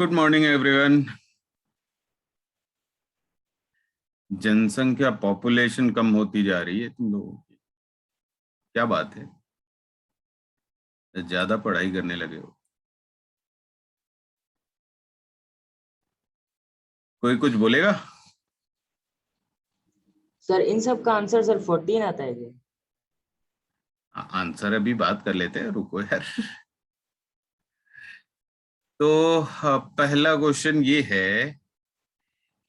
Good morning everyone. जनसंख्या population कम होती जा रही है तुम लोगों की। क्या बात है, ज्यादा पढ़ाई करने लगे हो? कोई कुछ बोलेगा? सर इन सब का आंसर सर 14 आता है क्या? आंसर अभी बात कर लेते हैं, रुको यार। तो पहला क्वेश्चन ये है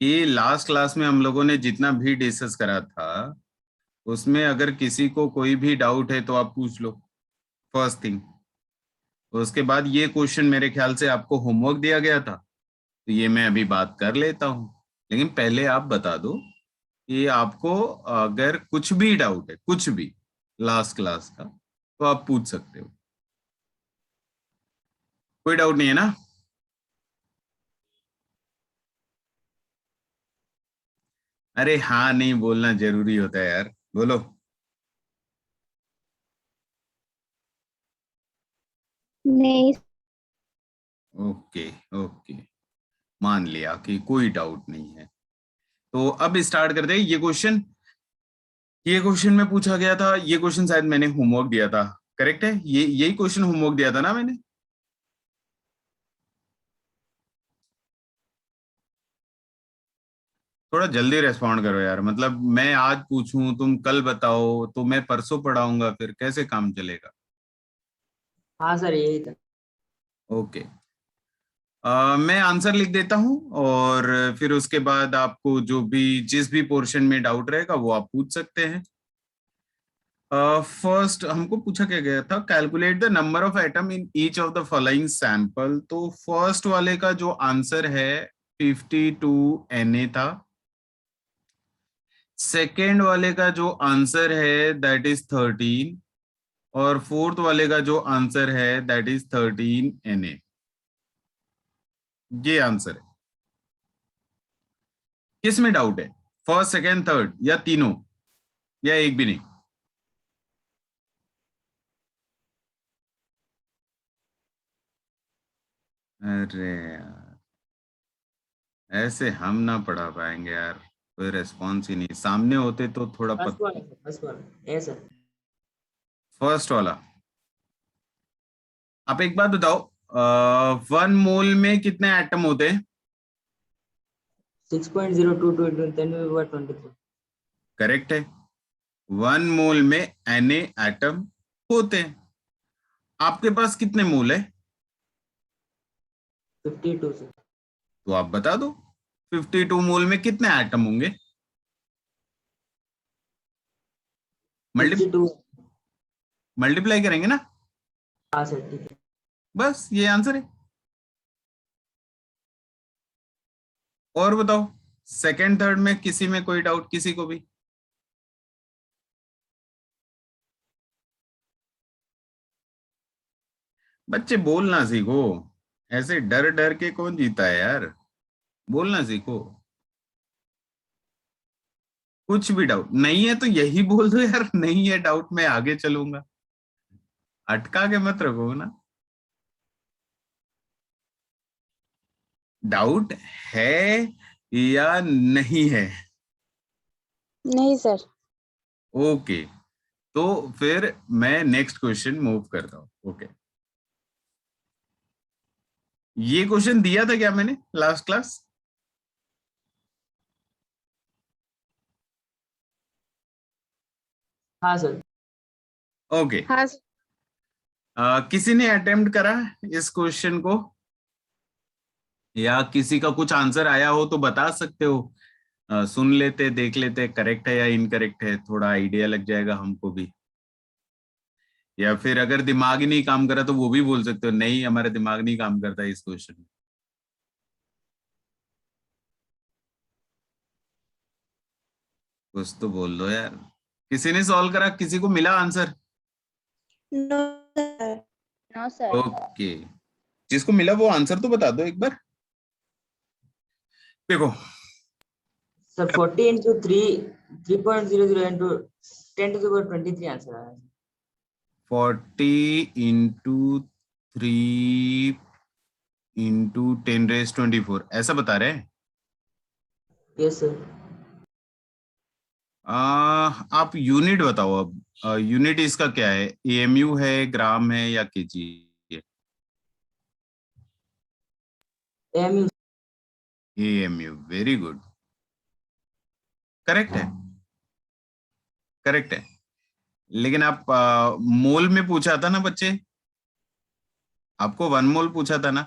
कि लास्ट क्लास में हम लोगों ने जितना भी डिस्कस करा था उसमें अगर किसी को कोई भी डाउट है तो आप पूछ लो, फर्स्ट थिंग। उसके बाद ये क्वेश्चन मेरे ख्याल से आपको होमवर्क दिया गया था, तो ये मैं अभी बात कर लेता हूँ। लेकिन पहले आप बता दो कि आपको अगर कुछ भी डाउट है, कुछ भी लास्ट क्लास का, तो आप पूछ सकते हो। कोई डाउट नहीं है ना? अरे हाँ नहीं बोलना जरूरी होता है यार, बोलो। नहीं। ओके ओके, मान लिया कि कोई डाउट नहीं है। तो अब स्टार्ट करते हैं। ये क्वेश्चन में पूछा गया था, ये क्वेश्चन शायद मैंने होमवर्क दिया था। करेक्ट है, ये यही क्वेश्चन होमवर्क दिया था ना मैंने? थोड़ा जल्दी रेस्पॉन्ड करो यार, मतलब मैं आज पूछूं तुम कल बताओ तो मैं परसों पढ़ाऊंगा, फिर कैसे काम चलेगा? हाँ सर यही था। ओके। मैं आंसर लिख देता हूं और फिर उसके बाद आपको जो भी जिस भी पोर्शन में डाउट रहेगा वो आप पूछ सकते हैं। फर्स्ट हमको पूछा क्या गया था, calculate the number of atom in each of the following sample. तो फर्स्ट वाले का जो आंसर है 52 Na था। सेकेंड वाले का जो आंसर है दैट इज 13। और फोर्थ वाले का जो आंसर है दैट इज 13 Na। ये आंसर है। किस में डाउट है, फर्स्ट सेकेंड थर्ड या तीनों, या एक भी नहीं? अरे यार, ऐसे हम ना पढ़ा पाएंगे यार। कोई रेस्पॉन्स ही नहीं, सामने होते तो थोड़ा फर्स्ट वाला सर, फर्स्ट वाला ए सर। फर्स्ट वाला। आप एक बात बताओ, 1 मोल में कितने एटम होते हैं? 6.022 into 10⁻23। करेक्ट है, 1 मोल में Na एटम होते हैं। आपके पास कितने मोल है? 52 सर। तो आप बता दो, 52 मोल में कितने एटम होंगे? मल्टी 52। मल्टीप्लाई करेंगे ना? हाँ सर ठीक है। बस ये आंसर है। और बताओ, सेकंड थर्ड में किसी में कोई डाउट, किसी को भी? बच्चे बोलना सीखो, ऐसे डर डर के कौन जीता है यार, बोलना सीखो। कुछ भी डाउट नहीं है तो यही बोल दो यार, नहीं है डाउट, मैं आगे चलूंगा। अटका के मत रखो ना। डाउट है या नहीं है? नहीं सर। ओके, तो फिर मैं नेक्स्ट क्वेश्चन मूव करता हूँ। ओके, ये क्वेश्चन दिया था क्या मैंने लास्ट क्लास? हाँ सर। ओके। हाँ किसी ने अटेम्प्ट करा इस क्वेश्चन को, या किसी का कुछ आंसर आया हो तो बता सकते हो? सुन लेते, देख लेते करेक्ट है या इनकरेक्ट है, थोड़ा आइडिया लग जाएगा हमको भी। या फिर अगर दिमाग ही नहीं काम करा तो वो भी बोल सकते हो, नहीं हमारा दिमाग नहीं काम करता इस क्वेश्चन में। कुछ तो बोल दो यार। किसी ने सॉल्व करा, किसी को मिला answer? No sir. No sir. Okay, जिसको मिला वो आंसर तो बता दो एक बार। देखो, सर 40 into 3 3.00 into 10⁻23 आंसर आया। 40 इंटू 3 इंटू 10⁻²4 ऐसा बता रहे हैं? Yes sir. आप यूनिट बताओ अब। यूनिट इसका क्या है? एएमयू है, ग्राम है या केजी है? AMU. AMU, very good, correct है, करेक्ट है। लेकिन आप मोल में पूछा था ना बच्चे, आपको 1 मोल पूछा था ना,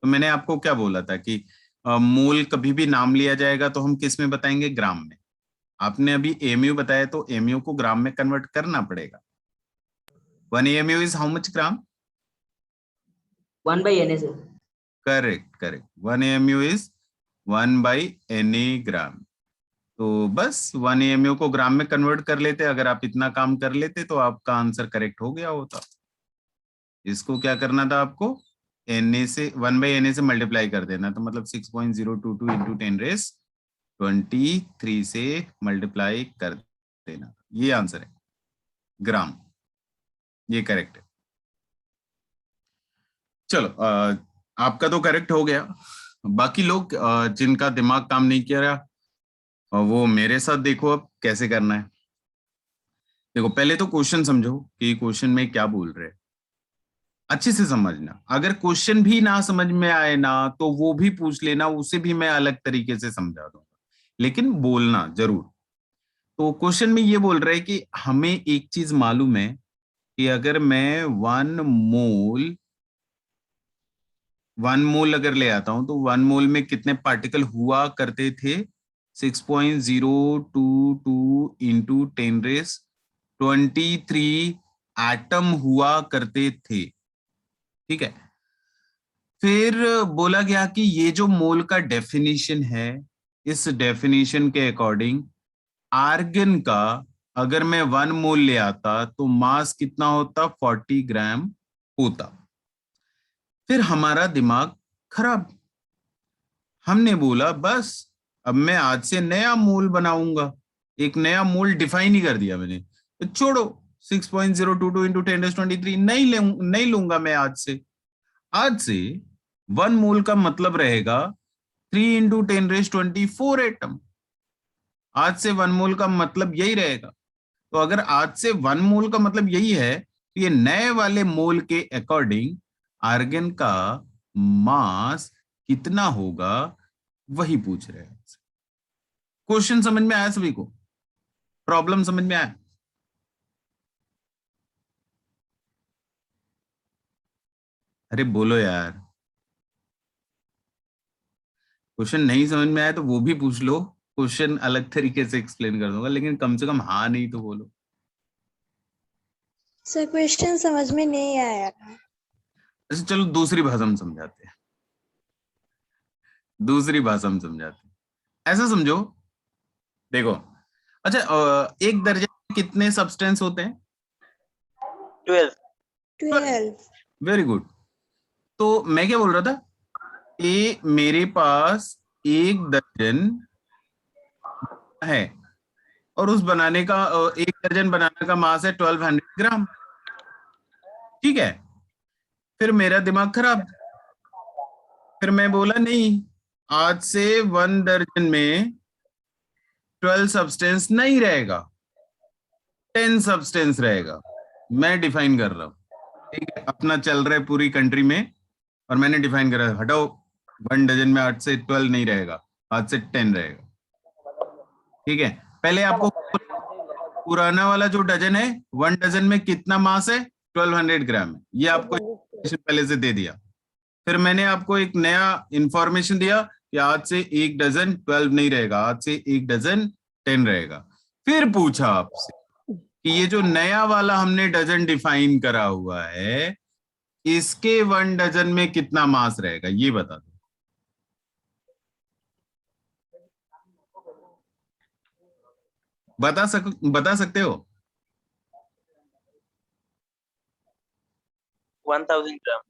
तो मैंने आपको क्या बोला था कि मोल कभी भी नाम लिया जाएगा तो हम किस में बताएंगे? ग्राम में। आपने अभी एमयू बताया तो एमयू को ग्राम में कन्वर्ट करना पड़ेगा। 1 MU is how much gram? 1/NA sir. Correct, correct, 1 MU is 1/NA gram. तो बस 1 एमयू को ग्राम में कन्वर्ट कर लेते, अगर आप इतना काम कर लेते तो आपका आंसर करेक्ट हो गया होता। इसको क्या करना था आपको? NA से 1/NA से मल्टीप्लाई कर देना, तो मतलब 6.022 इंटू 10⁻23 से मल्टीप्लाई कर देना, ये आंसर है ग्राम, ये करेक्ट है। चलो आपका तो करेक्ट हो गया। बाकी लोग जिनका दिमाग काम नहीं किया रहा, वो मेरे साथ देखो अब कैसे करना है। देखो पहले तो क्वेश्चन समझो कि क्वेश्चन में क्या बोल रहे हैं, अच्छे से समझना। अगर क्वेश्चन भी ना समझ में आए ना तो वो भी पूछ लेना, उसे भी मैं अलग तरीके से समझा दूंगा, लेकिन बोलना जरूर। तो क्वेश्चन में ये बोल रहे हैं कि हमें एक चीज मालूम है कि अगर मैं 1 मोल अगर ले आता हूं तो 1 मोल में कितने पार्टिकल हुआ करते थे? 6.022 इंटू 10⁻23 एटम हुआ करते थे, ठीक है। फिर बोला गया कि ये जो मोल का डेफिनेशन है, इस डेफिनेशन के अकॉर्डिंग आर्गन का अगर मैं 1 मोल ले आता तो मास कितना होता? 40 ग्राम होता। फिर हमारा दिमाग खराब, हमने बोला बस अब मैं आज से नया मोल बनाऊंगा, एक नया मोल डिफाइन ही कर दिया मैंने, तो छोड़ो 6.022 इंटू 10⁻23 नहीं लूंगा मैं आज से 1 मोल का मतलब रहेगा 3 इंटू 10⁻24 एटम। आज से 1 मोल का मतलब यही रहेगा। तो अगर आज से 1 मोल का मतलब यही है तो ये नए वाले मोल के अकॉर्डिंग आर्गन का मास कितना होगा, वही पूछ रहे हैं। क्वेश्चन समझ में आया सभी को? प्रॉब्लम समझ में आया? अरे बोलो यार, क्वेश्चन नहीं समझ में आया तो वो भी पूछ लो, क्वेश्चन अलग तरीके से एक्सप्लेन कर दूंगा, लेकिन कम से कम हाँ नहीं तो बोलो। सर क्वेश्चन समझ में नहीं आया। अच्छा चलो दूसरी भाषा में समझाते हैं, दूसरी भाषा में समझाते हैं। ऐसा समझो, देखो, अच्छा एक दर्जन में कितने सब्सटेंस होते हैं? 12। 12। Very good. तो मैं क्या बोल रहा था, मेरे पास एक दर्जन है और उस बनाने का एक दर्जन बनाने का मास है 1200 ग्राम, ठीक है। फिर मेरा दिमाग खराब, फिर मैं बोला नहीं, आज से 1 दर्जन में 12 सब्सटेंस नहीं रहेगा, 10 सब्सटेंस रहेगा। मैं डिफाइन कर रहा हूं, ठीक है, अपना चल रहा है पूरी कंट्री में और मैंने डिफाइन करा, हटाओ 1 डजन में आज से 12 नहीं रहेगा, आज से 10 रहेगा, ठीक है। पहले आपको पुराना वाला जो डजन है, 1 डजन में कितना मास है? 1200 ग्राम है, ये आपको पहले से दे दिया। फिर मैंने आपको एक नया इंफॉर्मेशन दिया कि आज से एक डजन 12 नहीं रहेगा, आज से एक डजन 10 रहेगा। फिर पूछा आपसे कि ये जो नया वाला हमने डजन डिफाइन करा हुआ है, इसके 1 डजन में कितना मास रहेगा, ये बता दो। बता सकते हो? 1000 ग्राम।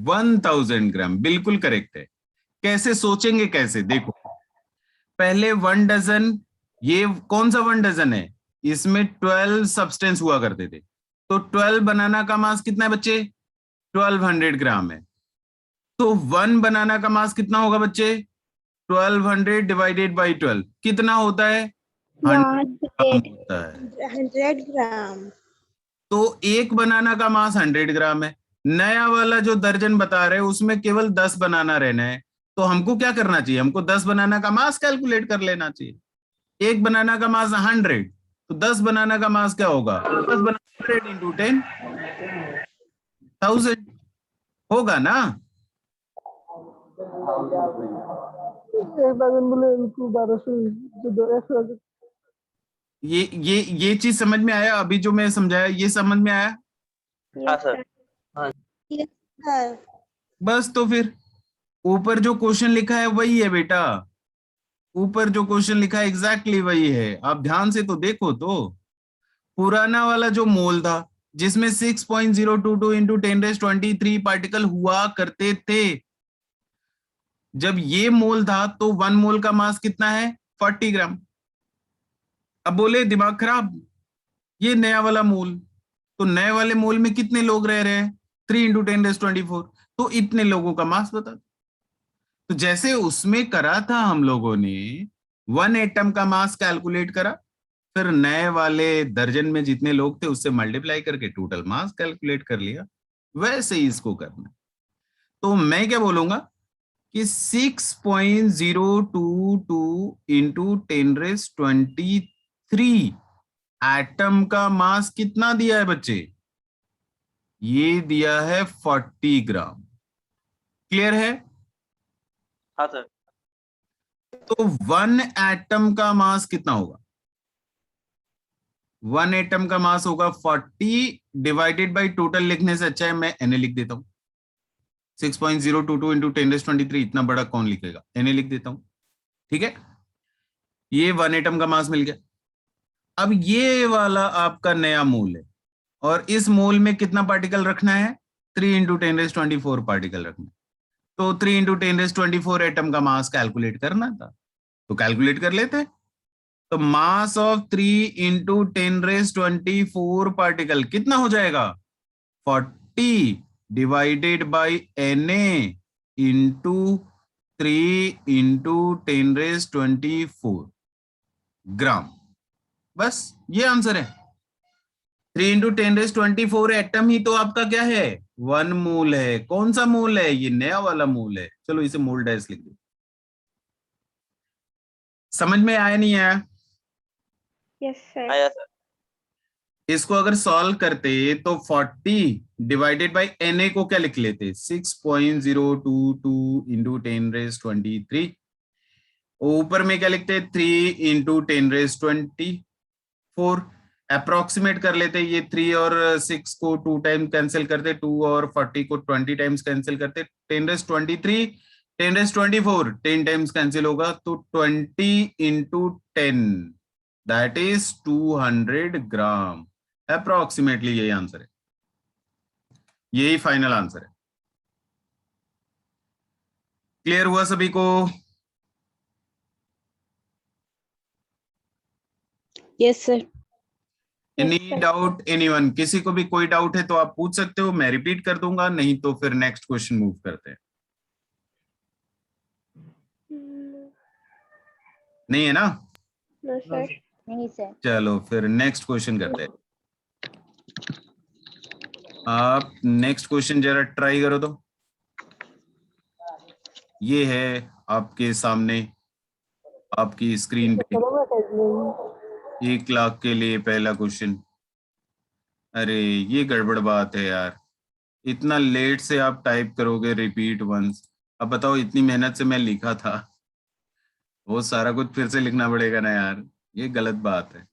1000 ग्राम, बिल्कुल करेक्ट है। कैसे सोचेंगे, कैसे? देखो पहले 1 डजन, ये कौन सा 1 डजन है? इसमें 12 सब्सटेंस हुआ करते थे, तो 12 बनाना का मास कितना है बच्चे? 1200 ग्राम है। तो 1 बनाना का मास कितना होगा बच्चे? 1200 डिवाइडेड बाई 12 कितना होता है? 100 ग्राम होता है। 100 ग्राम। तो एक बनाना का मास 100 ग्राम है। नया वाला जो दर्जन बता रहे हैं उसमें केवल 10 बनाना रहना है। तो हमको क्या करना चाहिए? हमको 10 बनाना का मास कैलकुलेट कर लेना चाहिए। एक बनाना का मास 100, तो 10 बनाना का मास क्या होगा? 10 बनाना 100 इंटू 10,000 होगा ना? ये चीज समझ में आया? अभी जो मैं समझाया ये समझ में आया? हाँ सर। Yes sir. बस तो फिर ऊपर जो क्वेश्चन लिखा है वही है बेटा। ऊपर जो क्वेश्चन लिखा है एग्जैक्टली वही है। आप ध्यान से तो देखो। तो पुराना वाला जो मोल था जिसमें 6.022 इंटू 10⁻23 पार्टिकल हुआ करते थे, जब ये मोल था तो 1 मोल का मास कितना है? 40 ग्राम। अब बोले दिमाग खराब, ये नया वाला मोल, तो नए वाले मोल में कितने लोग रह रहे हैं? 3 इंटू 10⁻24, तो इतने लोगों का मास बता। तो जैसे उसमें करा था हम लोगों ने 1 एटम का मास कैलकुलेट करा, फिर नए वाले दर्जन में जितने लोग थे उससे मल्टीप्लाई करके टोटल मास कैलकुलेट कर लिया। वैसे ही इसको करना। तो मैं क्या बोलूंगा कि 6.022 इंटू 10⁻23 एटम का मास कितना दिया है बच्चे? ये दिया है 40 ग्राम। क्लियर है? हाँ सर। तो 1 एटम का मास कितना होगा? 1 एटम का मास होगा 40 डिवाइडेड बाई टोटल। लिखने से अच्छा है मैं एनए लिख देता हूं। 6.022 इंटू 10⁻23 इतना बड़ा कौन लिखेगा? एनए लिख देता हूं। ठीक है, ये 1 एटम का मास मिल गया। अब ये वाला आपका नया मोल है और इस मोल में कितना पार्टिकल रखना है? 3 इंटू 10⁻24 पार्टिकल रखना है। तो 3 इंटू 10⁻24 एटम का मास कैलकुलेट करना था, तो कैलकुलेट कर लेते हैं। तो मास ऑफ 3 इंटू 10⁻24 पार्टिकल कितना हो जाएगा? 40 divided by Na into 3 into 10⁻24 ग्राम। बस ये आंसर है। 3 इंटू 10⁻24 एटम ही तो आपका क्या है? 1 मोल है। कौन सा मोल है? ये नया वाला मोल है। चलो इसे मोल डैश लिख दो। समझ में आया नहीं आया? Yes sir. आया सर। इसको अगर सॉल्व करते तो 40 डिवाइडेड बाई Na को क्या लिख लेते? 6.022 इंटू 10⁻23। ऊपर में क्या लिखते? 3 इंटू 10⁻24। अप्रोक्सीमेट कर लेते, ये 3 और 6 को 2 टाइम कैंसिल करते, 2 और 40 को 20 टाइम्स कैंसिल करते, 10⁻23 10⁻24 10 टाइम्स कैंसिल होगा, तो 20 into 10 that is 200 gram. Approximately यही आंसर है, यही फाइनल आंसर है। क्लियर हुआ सभी को? Yes sir. Any doubt anyone? किसी को भी कोई डाउट है तो आप पूछ सकते हो, मैं रिपीट कर दूंगा, नहीं तो फिर नेक्स्ट क्वेश्चन मूव करते हैं। नहीं है ना? No sir. नहीं सर। चलो फिर नेक्स्ट क्वेश्चन करते हैं। आप नेक्स्ट क्वेश्चन जरा ट्राई करो तो। ये है आपके सामने आपकी स्क्रीन पे 1 लाख के लिए पहला क्वेश्चन। अरे ये गड़बड़ बात है यार, इतना लेट से आप टाइप करोगे रिपीट वंस। अब बताओ, इतनी मेहनत से मैं लिखा था, वो सारा कुछ फिर से लिखना पड़ेगा ना यार, ये गलत बात है।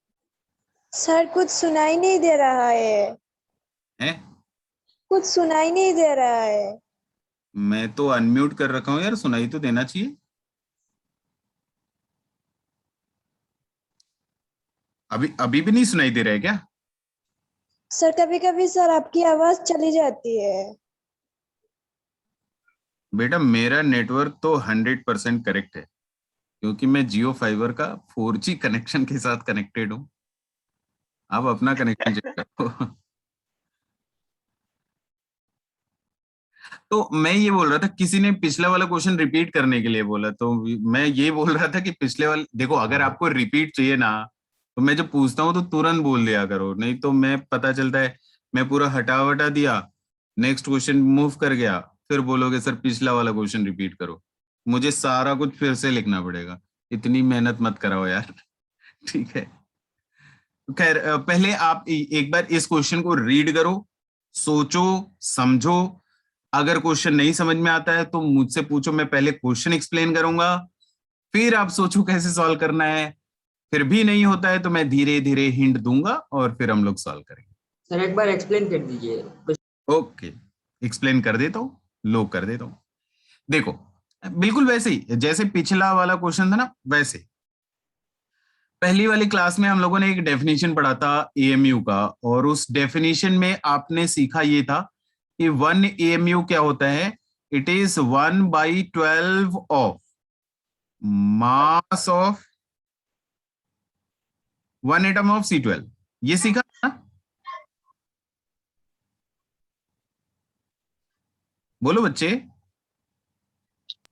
सर कुछ सुनाई नहीं दे रहा है। हैं? कुछ सुनाई नहीं दे रहा है। मैं तो अनम्यूट कर रखा हूँ यार, सुनाई तो देना चाहिए। अभी अभी भी नहीं सुनाई दे रहा है क्या? सर कभी कभी सर आपकी आवाज चली जाती है। बेटा मेरा नेटवर्क तो 100% करेक्ट है, क्योंकि मैं जियो फाइबर का 4G कनेक्शन के साथ कनेक्टेड हूँ। आप अपना कनेक्शन चेक करो। तो मैं ये बोल रहा था, किसी ने पिछला वाला क्वेश्चन रिपीट करने के लिए बोला, तो मैं ये बोल रहा था कि पिछले वाले देखो, अगर आपको रिपीट चाहिए ना, तो मैं जब पूछता हूँ तो तुरंत बोल दिया करो, नहीं तो मैं पता चलता है मैं पूरा हटा वटा दिया, नेक्स्ट क्वेश्चन मूव कर गया, फिर बोलोगे सर पिछला वाला क्वेश्चन रिपीट करो, मुझे सारा कुछ फिर से लिखना पड़ेगा। इतनी मेहनत मत कराओ यार। ठीक है। खैर, पहले आप एक बार इस क्वेश्चन को रीड करो, सोचो, समझो। अगर क्वेश्चन नहीं समझ में आता है तो मुझसे पूछो, मैं पहले क्वेश्चन एक्सप्लेन करूंगा, फिर आप सोचो कैसे सॉल्व करना है। फिर भी नहीं होता है तो मैं धीरे धीरे हिंट दूंगा और फिर हम लोग सॉल्व करेंगे। सर एक बार एक्सप्लेन कर दीजिए। ओके, एक्सप्लेन कर देता हूँ, लो कर देता हूँ। देखो, बिल्कुल वैसे ही जैसे पिछला वाला क्वेश्चन था ना, वैसे पहली वाली क्लास में हम लोगों ने एक डेफिनेशन पढ़ा था एएमयू का, और उस डेफिनेशन में आपने सीखा ये था कि 1 AMU क्या होता है। It is 1/12 of mass of 1 atom of C12। ये सीखा ना? बोलो बच्चे।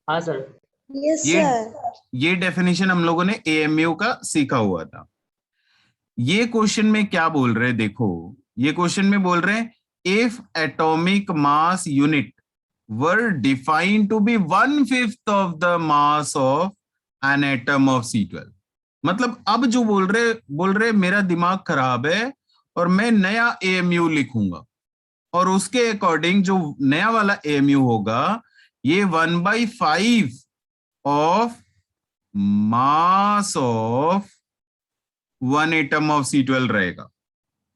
हाँ सर। यस ये सर। ये डेफिनेशन हम लोगों ने एएमयू का सीखा हुआ था। ये क्वेश्चन में क्या बोल रहे हैं देखो, ये क्वेश्चन में बोल रहे हैं if atomic mass unit were defined to be 1/5 of the mass of an atom of C12। मतलब अब जो बोल रहे मेरा दिमाग खराब है और मैं नया एएमयू लिखूंगा, और उसके अकॉर्डिंग जो नया वाला एएमयू होगा, ये 1/5 of mass of 1 atom of C12 रहेगा।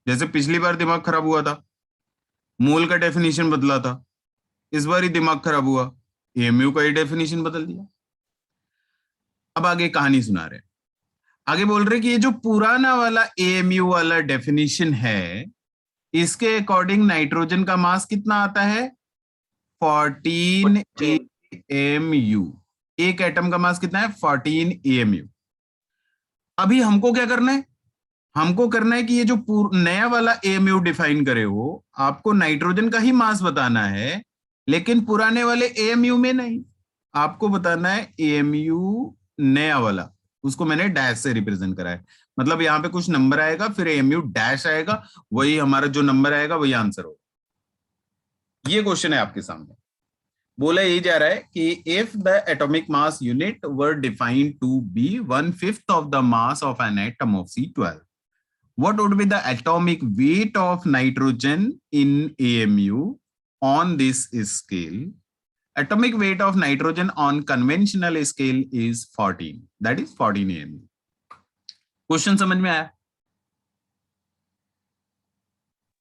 जैसे पिछली बार दिमाग खराब हुआ था, मोल का डेफिनेशन बदला था, इस बार ही दिमाग खराब हुआ, एएमयू का ही डेफिनेशन बदल दिया। अब आगे कहानी सुना रहे हैं। आगे बोल रहे कि ये जो पुराना वाला एएमयू वाला डेफिनेशन है, इसके अकॉर्डिंग नाइट्रोजन का मास कितना आता है? 14 14। AMU। एक एटम का मास कितना है? 14 AMU। अभी हमको क्या करना है? हमको करना है कि ये जो नया वाला एएमयू डिफाइन करे हो, आपको नाइट्रोजन का ही मास बताना है, लेकिन पुराने वाले एएमयू में नहीं। आपको बताना है एएमयू नया वाला, उसको मैंने डैश से रिप्रेजेंट करा है। मतलब यहाँ पे कुछ नंबर आएगा, फिर एएमयू डैश आएगा, वही हमारा जो नंबर आएगा वही आंसर होगा। ये क्वेश्चन है आपके सामने। बोला यही जा रहा है कि if the atomic mass unit were defined to be 1/5 of the mass of an atom of C12, what would be the atomic weight of nitrogen in AMU on this scale? Atomic weight of nitrogen on conventional scale is 14. That is 14 AMU. Question समझ में आया?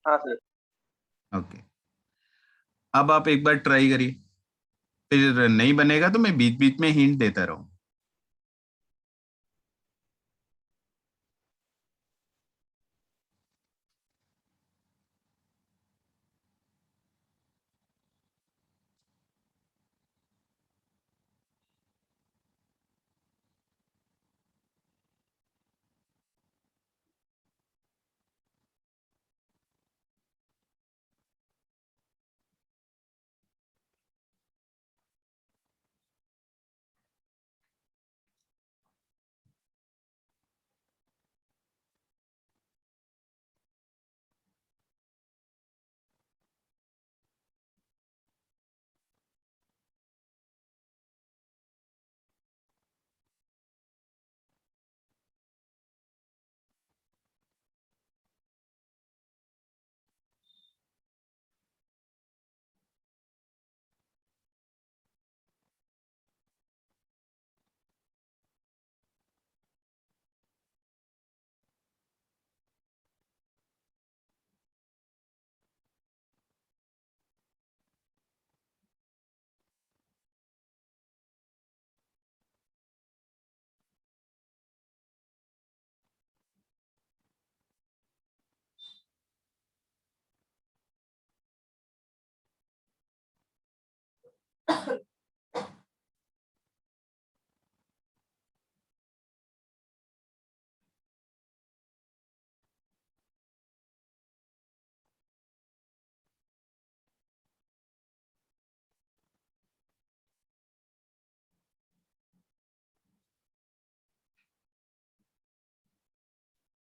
हाँ sir. Okay. अब आप एक बार try करिए, फिर नहीं बनेगा तो मैं बीच बीच में हिंट देता रहूं।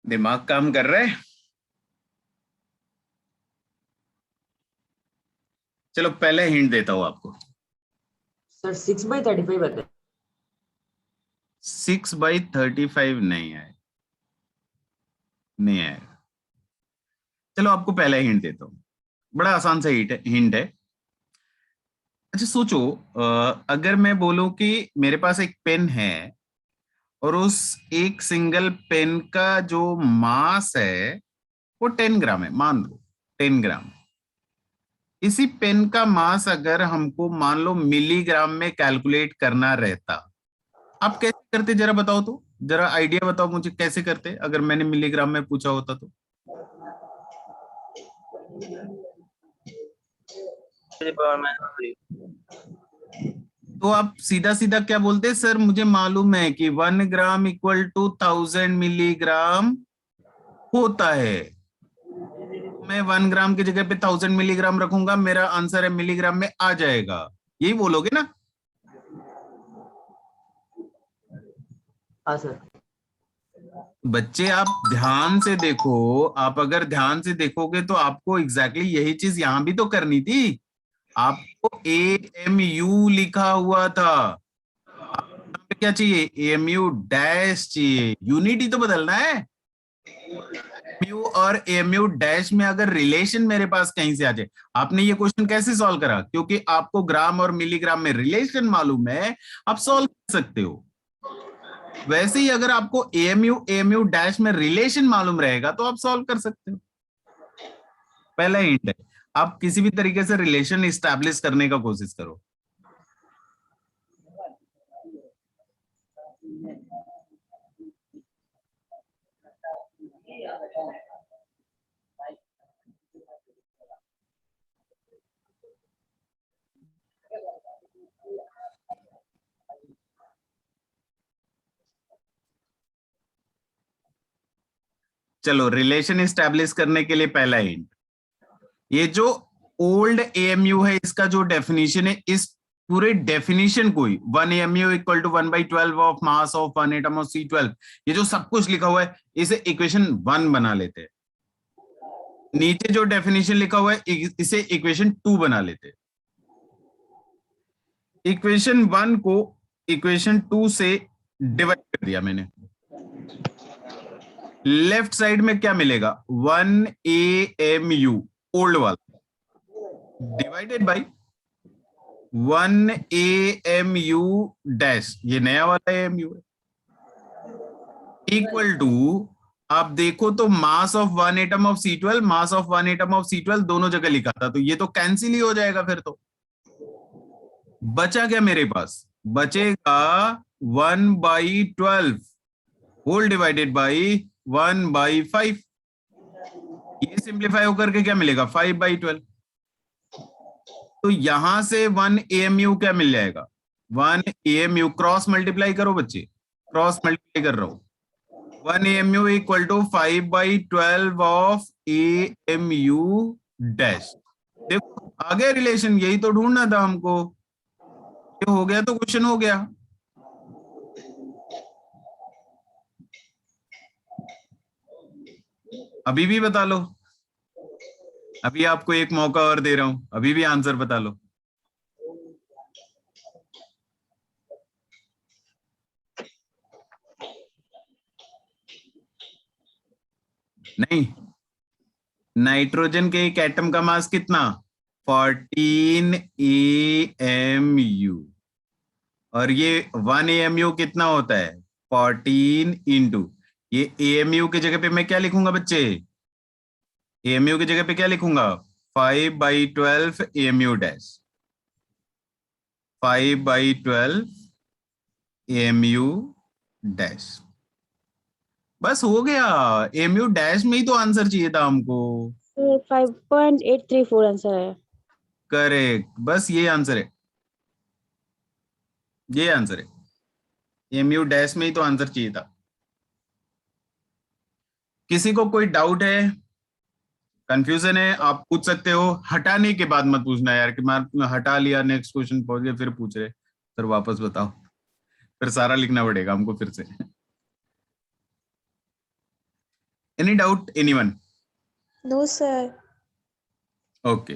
दिमाग काम कर रहा है? चलो पहले हिंट देता हूं आपको। सर 6/35 बताए। 6/35 नहीं है, नहीं है। चलो आपको पहले हिंट देता हूँ, बड़ा आसान सा हिंट है। अच्छा सोचो, अगर मैं बोलूं कि मेरे पास एक पेन है और उस एक सिंगल पेन का जो मास है वो 10 ग्राम है, मान लो 10 ग्राम। इसी पेन का मास अगर हमको मान लो मिलीग्राम में कैलकुलेट करना रहता, आप कैसे करते जरा बताओ तो, जरा आइडिया बताओ मुझे कैसे करते अगर मैंने मिलीग्राम में पूछा होता तो। तो आप सीधा सीधा क्या बोलते, सर मुझे मालूम है कि 1 ग्राम इक्वल टू 1000 मिलीग्राम होता है, मैं 1 ग्राम की जगह पे 1000 मिलीग्राम रखूंगा, मेरा आंसर है मिलीग्राम में आ जाएगा, यही बोलोगे ना? हाँ सर। बच्चे आप ध्यान से देखो, आप अगर ध्यान से देखोगे तो आपको एग्जैक्टली यही चीज यहां भी तो करनी थी। आपको AMU लिखा हुआ था, यहाँ पे क्या चाहिए, AMU डैश चाहिए, यूनिट ही तो बदलना है। AMU और AMU डैश में अगर रिलेशन मेरे पास कहीं से आ जाए, आपने ये क्वेश्चन कैसे सॉल्व करा, क्योंकि आपको ग्राम और मिलीग्राम में रिलेशन मालूम है, आप सॉल्व कर सकते हो। वैसे ही अगर आपको AMU डैश में रिलेशन मालूम रहेगा तो आप सॉल्व कर सकते हो। पहला हिंट है, आप किसी भी तरीके से रिलेशन इस्टेब्लिश करने का कोशिश करो। चलो रिलेशन इस्टेब्लिश करने के लिए पहला हिंट, ये जो ओल्ड AMU है इसका जो डेफिनेशन है, इस पूरे डेफिनेशन को ही 1 AMU equal to 1/12 of mass of 1 atom of C12, ये जो सब कुछ लिखा हुआ है इसे इक्वेशन 1 बना लेते हैं। नीचे जो डेफिनेशन लिखा हुआ है इसे इक्वेशन 2 बना लेते हैं। इक्वेशन 1 को इक्वेशन 2 से डिवाइड कर दिया मैंने, लेफ्ट साइड में क्या मिलेगा, 1 AMU ओल्ड वाला डिवाइडेड बाई 1 AMU डैश, ये नया वाला AMU है, इक्वल टू, आप देखो तो मास of 1 atom of C12, mass of 1 atom of C12 दोनों जगह लिखा था, तो ये तो कैंसिल ही हो जाएगा फिर तो। बचा क्या मेरे पास, बचेगा 1/12 होल डिवाइडेड बाई 1/5, ये सिंप्लीफाई होकर के क्या मिलेगा 5/12। तो यहां से 1 AMU क्या मिल जाएगा, 1 AMU क्रॉस मल्टीप्लाई करो बच्चे, क्रॉस मल्टीप्लाई कर रहा हूं, 1 AMU equal to 5/12 of AMU dash. देखो आ गया रिलेशन, यही तो ढूंढना था हमको, ये हो गया तो क्वेश्चन हो गया। अभी भी बता लो, अभी आपको एक मौका और दे रहा हूं, अभी भी आंसर बता लो। नहीं, नाइट्रोजन के एक एटम का मास कितना, 14 AMU, और ये 1 AMU कितना होता है 14 इंटू, ये AMU की जगह पे मैं क्या लिखूंगा बच्चे, AMU की जगह पे क्या लिखूंगा, 5/12 AMU डैश, 5/12 AMU डैश, बस हो गया। AMU डैश में ही तो आंसर चाहिए था हमको। 5.834 आंसर है। करेक्ट, बस ये आंसर है, ये आंसर है, AMU डैश में ही तो आंसर चाहिए था। किसी को कोई डाउट है, कंफ्यूजन है, आप पूछ सकते हो, हटाने के बाद मत पूछना यार कि मैं हटा लिया नेक्स्ट क्वेश्चन पहुंच गए फिर पूछ रहे, फिर वापस बताओ, फिर सारा लिखना पड़ेगा हमको फिर से। Any doubt anyone? No, sir. Okay,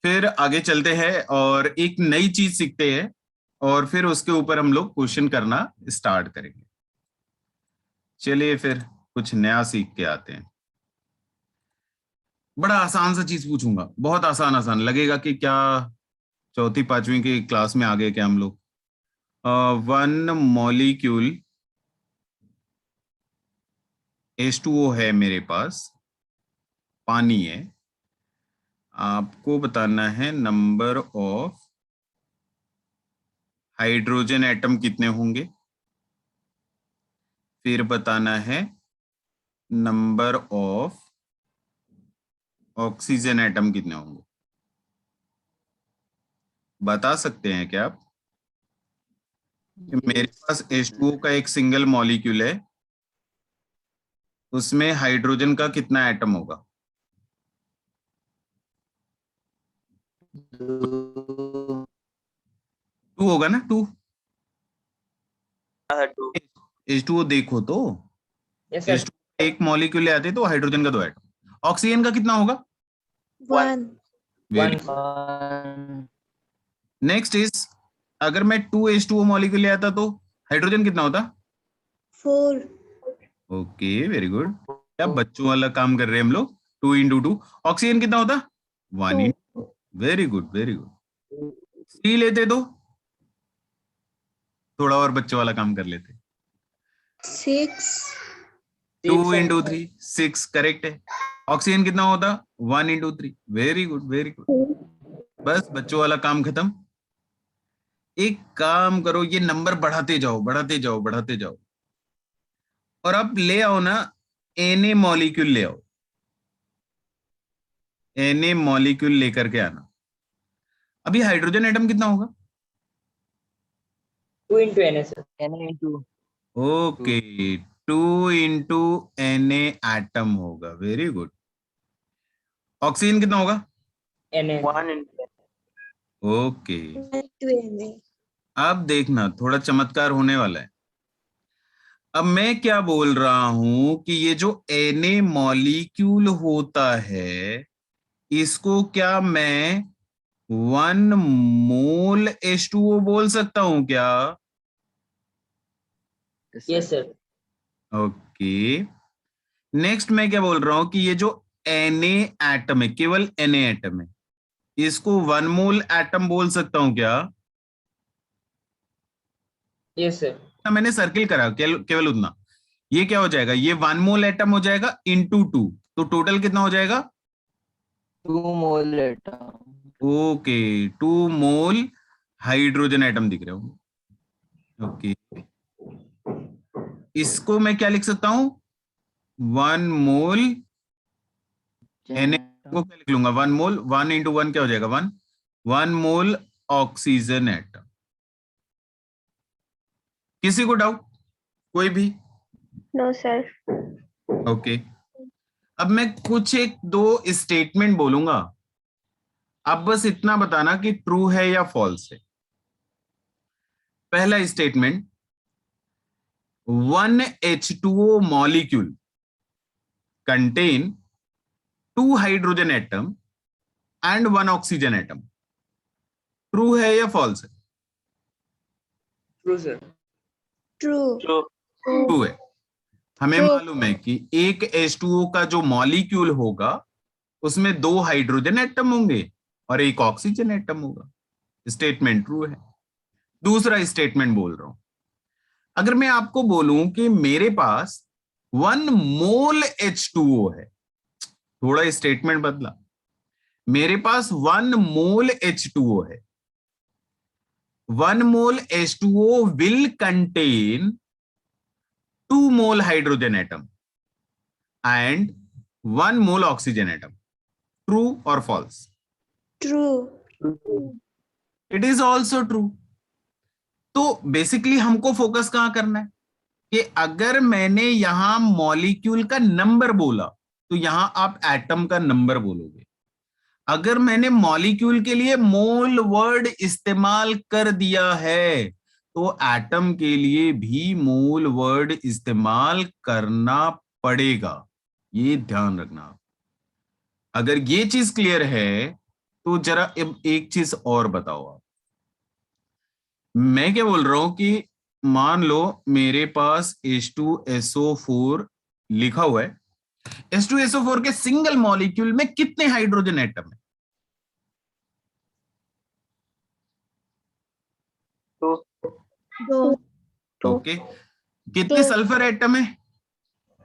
फिर आगे चलते हैं और एक नई चीज सीखते हैं और फिर उसके ऊपर हम लोग क्वेश्चन करना स्टार्ट करेंगे। चलिए फिर कुछ नया सीख के आते हैं। बड़ा आसान सा चीज पूछूंगा, बहुत आसान आसान लगेगा कि क्या चौथी पांचवी की क्लास में आ गए क्या हम लोग। वन मॉलिक्यूल H2O है मेरे पास, पानी है। आपको बताना है नंबर ऑफ हाइड्रोजन एटम कितने होंगे, फिर बताना है नंबर ऑफ ऑक्सीजन एटम कितने होंगे। बता सकते हैं क्या आप? मेरे पास H2O का एक सिंगल मॉलिक्यूल है, उसमें हाइड्रोजन का कितना एटम होगा? 2 होगा ना, 2। हाँ, 2। H2O देखो तो, Yes, sir. H2O एक मॉलिक्यूल ले आते तो हाइड्रोजन का 2 एटम। ऑक्सीजन का कितना होगा? 1. वेरी। 1. नेक्स्ट इज, अगर मैं 2H2O मॉलिक्यूल ले आता तो हाइड्रोजन कितना होता? 4. Okay, very good. क्या बच्चों वाला काम कर रहे हैं हम लोग। 2 into 2। ऑक्सीजन कितना होता? 1 2. into। Very good, very good. सी लेते तो थोड़ा और बच्चों वाला काम कर लेते। 6. 2 Six, into 3, 6 करेक्ट है। ऑक्सीजन कितना होता? 1 into 3। Very good, very good. बस बच्चों वाला काम खत्म। एक काम करो, ये नंबर बढ़ाते जाओ, बढ़ाते जाओ, बढ़ाते जाओ, और अब ले आओ ना Na मॉलिक्यूल ले आओ। Na मॉलिक्यूल लेकर के आना। अभी हाइड्रोजन एटम कितना होगा? 2 into Na, sir. Okay, 2 into Na atom होगा। Very good. ऑक्सीजन कितना होगा? Na. 1 into okay, 2 Na. अब देखना थोड़ा चमत्कार होने वाला है। अब मैं क्या बोल रहा हूं कि ये जो Na मॉलिक्यूल होता है, इसको क्या मैं 1 मोल H2O बोल सकता हूं क्या? Yes, sir. ओके, नेक्स्ट मैं क्या बोल रहा हूं कि ये जो Na एटम है, केवल Na एटम है, इसको 1 मोल एटम बोल सकता हूं क्या? Yes, sir. मैंने सर्किल करा केवल उतना। ये क्या हो जाएगा? ये 1 मोल एटम हो जाएगा इंटू 2, तो टोटल कितना हो जाएगा? 2 मोल atom. Okay, 2 mole hydrogen atom दिख रहे होंगे। ओके, इसको मैं क्या लिख सकता हूं? 1 मोल Na को क्या लिख लूंगा? 1 मोल, 1 into 1 क्या हो जाएगा? 1। 1 मोल ऑक्सीजन एटम। किसी को डाउट? कोई भी? No, sir. ओके, अब मैं कुछ एक दो स्टेटमेंट बोलूंगा, अब बस इतना बताना कि ट्रू है या फॉल्स है। पहला statement, 1 H2O molecule contain 2 hydrogen atom and 1 oxygen atom. True है या फॉल्स है? True, sir. True. True. True है। हमें True. मालूम है कि एक H2O का जो मॉलिक्यूल होगा उसमें 2 हाइड्रोजन एटम होंगे और 1 ऑक्सीजन एटम होगा। स्टेटमेंट ट्रू है। दूसरा स्टेटमेंट बोल रहा हूं, अगर मैं आपको बोलूं कि मेरे पास 1 मोल H2O है, थोड़ा स्टेटमेंट बदला, मेरे पास 1 मोल H2O है। 1 mole H2O will contain 2 mole hydrogen atom and 1 mole oxygen atom. True और false? True. It is also true. तो बेसिकली हमको फोकस कहां करना है कि अगर मैंने यहां मॉलिक्यूल का नंबर बोला तो यहां आप एटम का नंबर बोलोगे। अगर मैंने मॉलिक्यूल के लिए मोल वर्ड इस्तेमाल कर दिया है तो एटम के लिए भी मोल वर्ड इस्तेमाल करना पड़ेगा। ये ध्यान रखना आप। अगर ये चीज क्लियर है तो जरा अब एक चीज और बताओ आप। मैं क्या बोल रहा हूं कि मान लो मेरे पास H2SO4 लिखा हुआ है। H2SO4 के सिंगल मॉलिक्यूल में कितने हाइड्रोजन एटम है? टू। दो ओके। कितने सल्फर एटम है?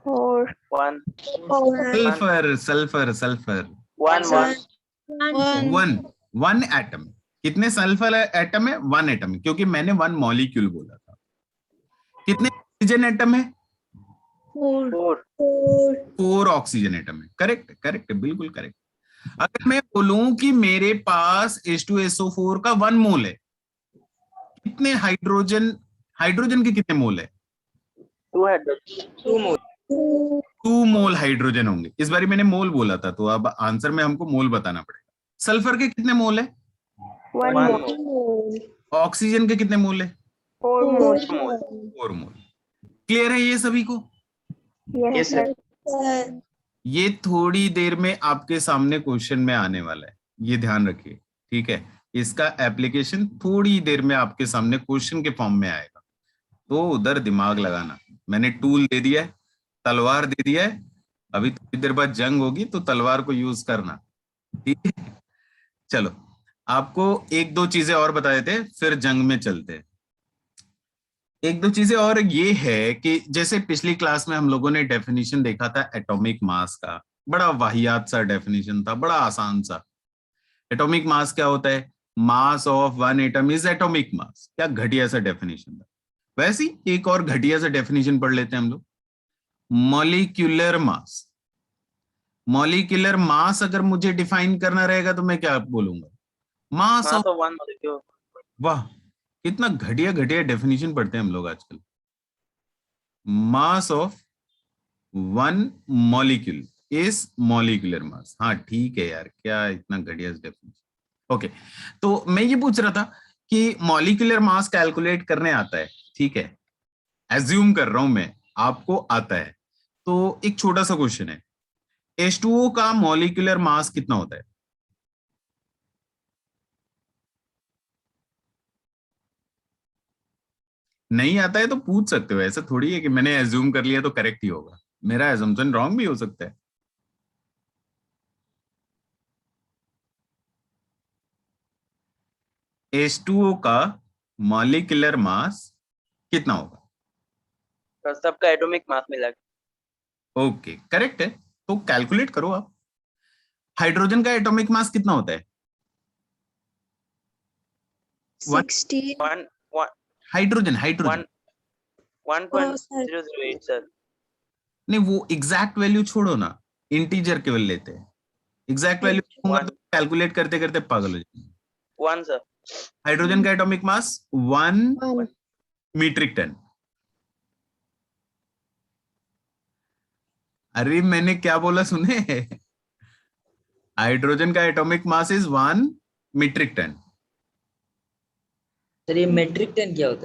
Four one sulphur sulphur sulphur one one one one atom. कितने सल्फर एटम है? वन एटम, क्योंकि मैंने वन मॉलिक्यूल बोला था। कितने ऑक्सीजन एटम है? फोर। फोर ऑक्सीजन एटम है। करेक्ट करेक्ट, बिल्कुल करेक्ट। अगर मैं बोलूं कि मेरे पास H2SO4 का 1 मोल है, कितने हाइड्रोजन, हाइड्रोजन के कितने मोल है? 200। 2 more. 2 मोल हाइड्रोजन होंगे। इस बारी मैंने मोल बोला था, तो अब आंसर में हमको मोल बताना पड़ेगा। सल्फर के कितने मोल है? One mole. ऑक्सीजन के कितने मोल है? 4 मोल। 4 मोल। क्लियर है ये सभी को? Yes, sir. ये थोड़ी देर में आपके सामने क्वेश्चन में आने वाला है, ये ध्यान रखिए, ठीक है? इसका एप्लीकेशन थोड़ी देर में आपके सामने क्वेश्चन के फॉर्म में आएगा, तो उधर दिमाग लगाना। मैंने टूल दे दिया है, तलवार दे दिया है, अभी थोड़ी देर बाद जंग होगी तो तलवार को यूज करना, ठीक है? चलो, आपको एक दो चीजें और बता देते हैं, फिर जंग में चलते हैं। एक दो चीजें और ये है कि जैसे पिछली क्लास में हम लोगों ने डेफिनेशन देखा था एटॉमिक मास का, बड़ा वाहियात सा डेफिनेशन था, बड़ा आसान सा। एटॉमिक मास क्या होता है? Mass of one atom is atomic mass. क्या घटिया सा डेफिनेशन था। वैसे ही एक और घटिया सा डेफिनेशन पढ़ लेते हैं हम लोग, मॉलिक्यूलर मास। मॉलिक्यूलर मास अगर मुझे डिफाइन करना रहेगा तो मैं क्या बोलूंगा? मास हाँ ऑफ, तो वन मॉलिक्यूल। वाह कितना घटिया घटिया डेफिनेशन पढ़ते हैं हम लोग आजकल। Mass of one molecule is molecular mass. हाँ ठीक है यार, क्या इतना घटिया डेफिनेशन। ओके, तो मैं ये पूछ रहा था कि मॉलिक्यूलर मास कैलकुलेट करने आता है, ठीक है? एज्यूम कर रहा हूं मैं आपको आता है, तो एक छोटा सा क्वेश्चन है, H2O का मॉलिक्यूलर मास कितना होता है? नहीं आता है तो पूछ सकते हो, ऐसा थोड़ी है कि मैंने एज्यूम कर लिया तो करेक्ट ही होगा। मेरा एजम्पशन रॉन्ग भी हो सकता है। H2O का मॉलिक्यूलर मास कितना होगा? तो सबका एटॉमिक मास मिला के। ओके करेक्ट है, तो कैलकुलेट करो आप। हाइड्रोजन का एटॉमिक मास कितना होता है? 16 one one hydrogen hydrogen one 1.008 sir. नहीं, वो एग्जैक्ट वैल्यू छोड़ो ना, इंटीजर केवल लेते हैं। एग्जैक्ट वैल्यू दूंगा तो वन कैलकुलेट करते करते पागल हो जाएंगे। One sir. हाइड्रोजन का एटॉमिक मास 1 मीट्रिक टन। अरे मैंने क्या बोला सुने? हाइड्रोजन का atomic mass is 1 metric ton. Sir ये मेट्रिक टन क्या होता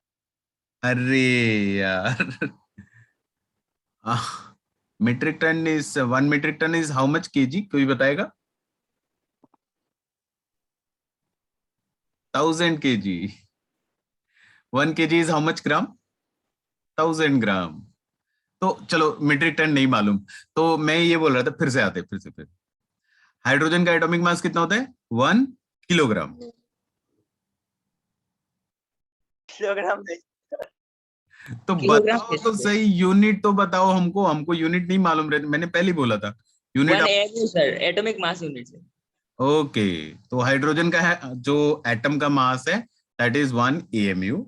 अरे यार, metric ton is 1 metric ton is how much KG? कोई बताएगा? 1000 kg। 1 kg इज हाउ मच ग्राम? 1000 ग्राम। तो चलो मीट्रिक टन नहीं मालूम, तो मैं ये बोल रहा था, फिर से आते फिर हाइड्रोजन का एटॉमिक मास कितना होता है? 1 किलोग्राम। किलोग्राम नहीं। तो किलोग्राम बताओ तो कैसे? सही, यूनिट तो बताओ हमको, हमको यूनिट नहीं मालूम रहती, मैंने पहले ही बोला था unit. 1 AMU sir, atomic mass unit sir. Okay, तो हाइड्रोजन का है जो एटम का मास है, दैट इज 1 AMU।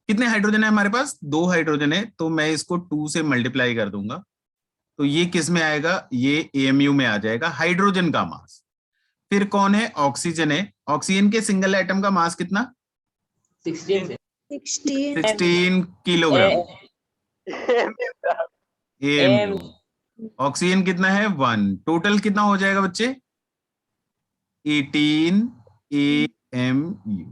कितने हाइड्रोजन है हमारे पास? 2 हाइड्रोजन है, तो मैं इसको 2 से मल्टीप्लाई कर दूंगा, तो ये किस में आएगा? ये AMU में आ जाएगा, हाइड्रोजन का मास। फिर कौन है? ऑक्सीजन है। ऑक्सीजन के सिंगल एटम का मास कितना? 16 सर। 16 16 किलोग्राम। AMU। ऑक्सीजन कितना है? 1। टोटल कितना हो जाएगा बच्चे? 18 AMU।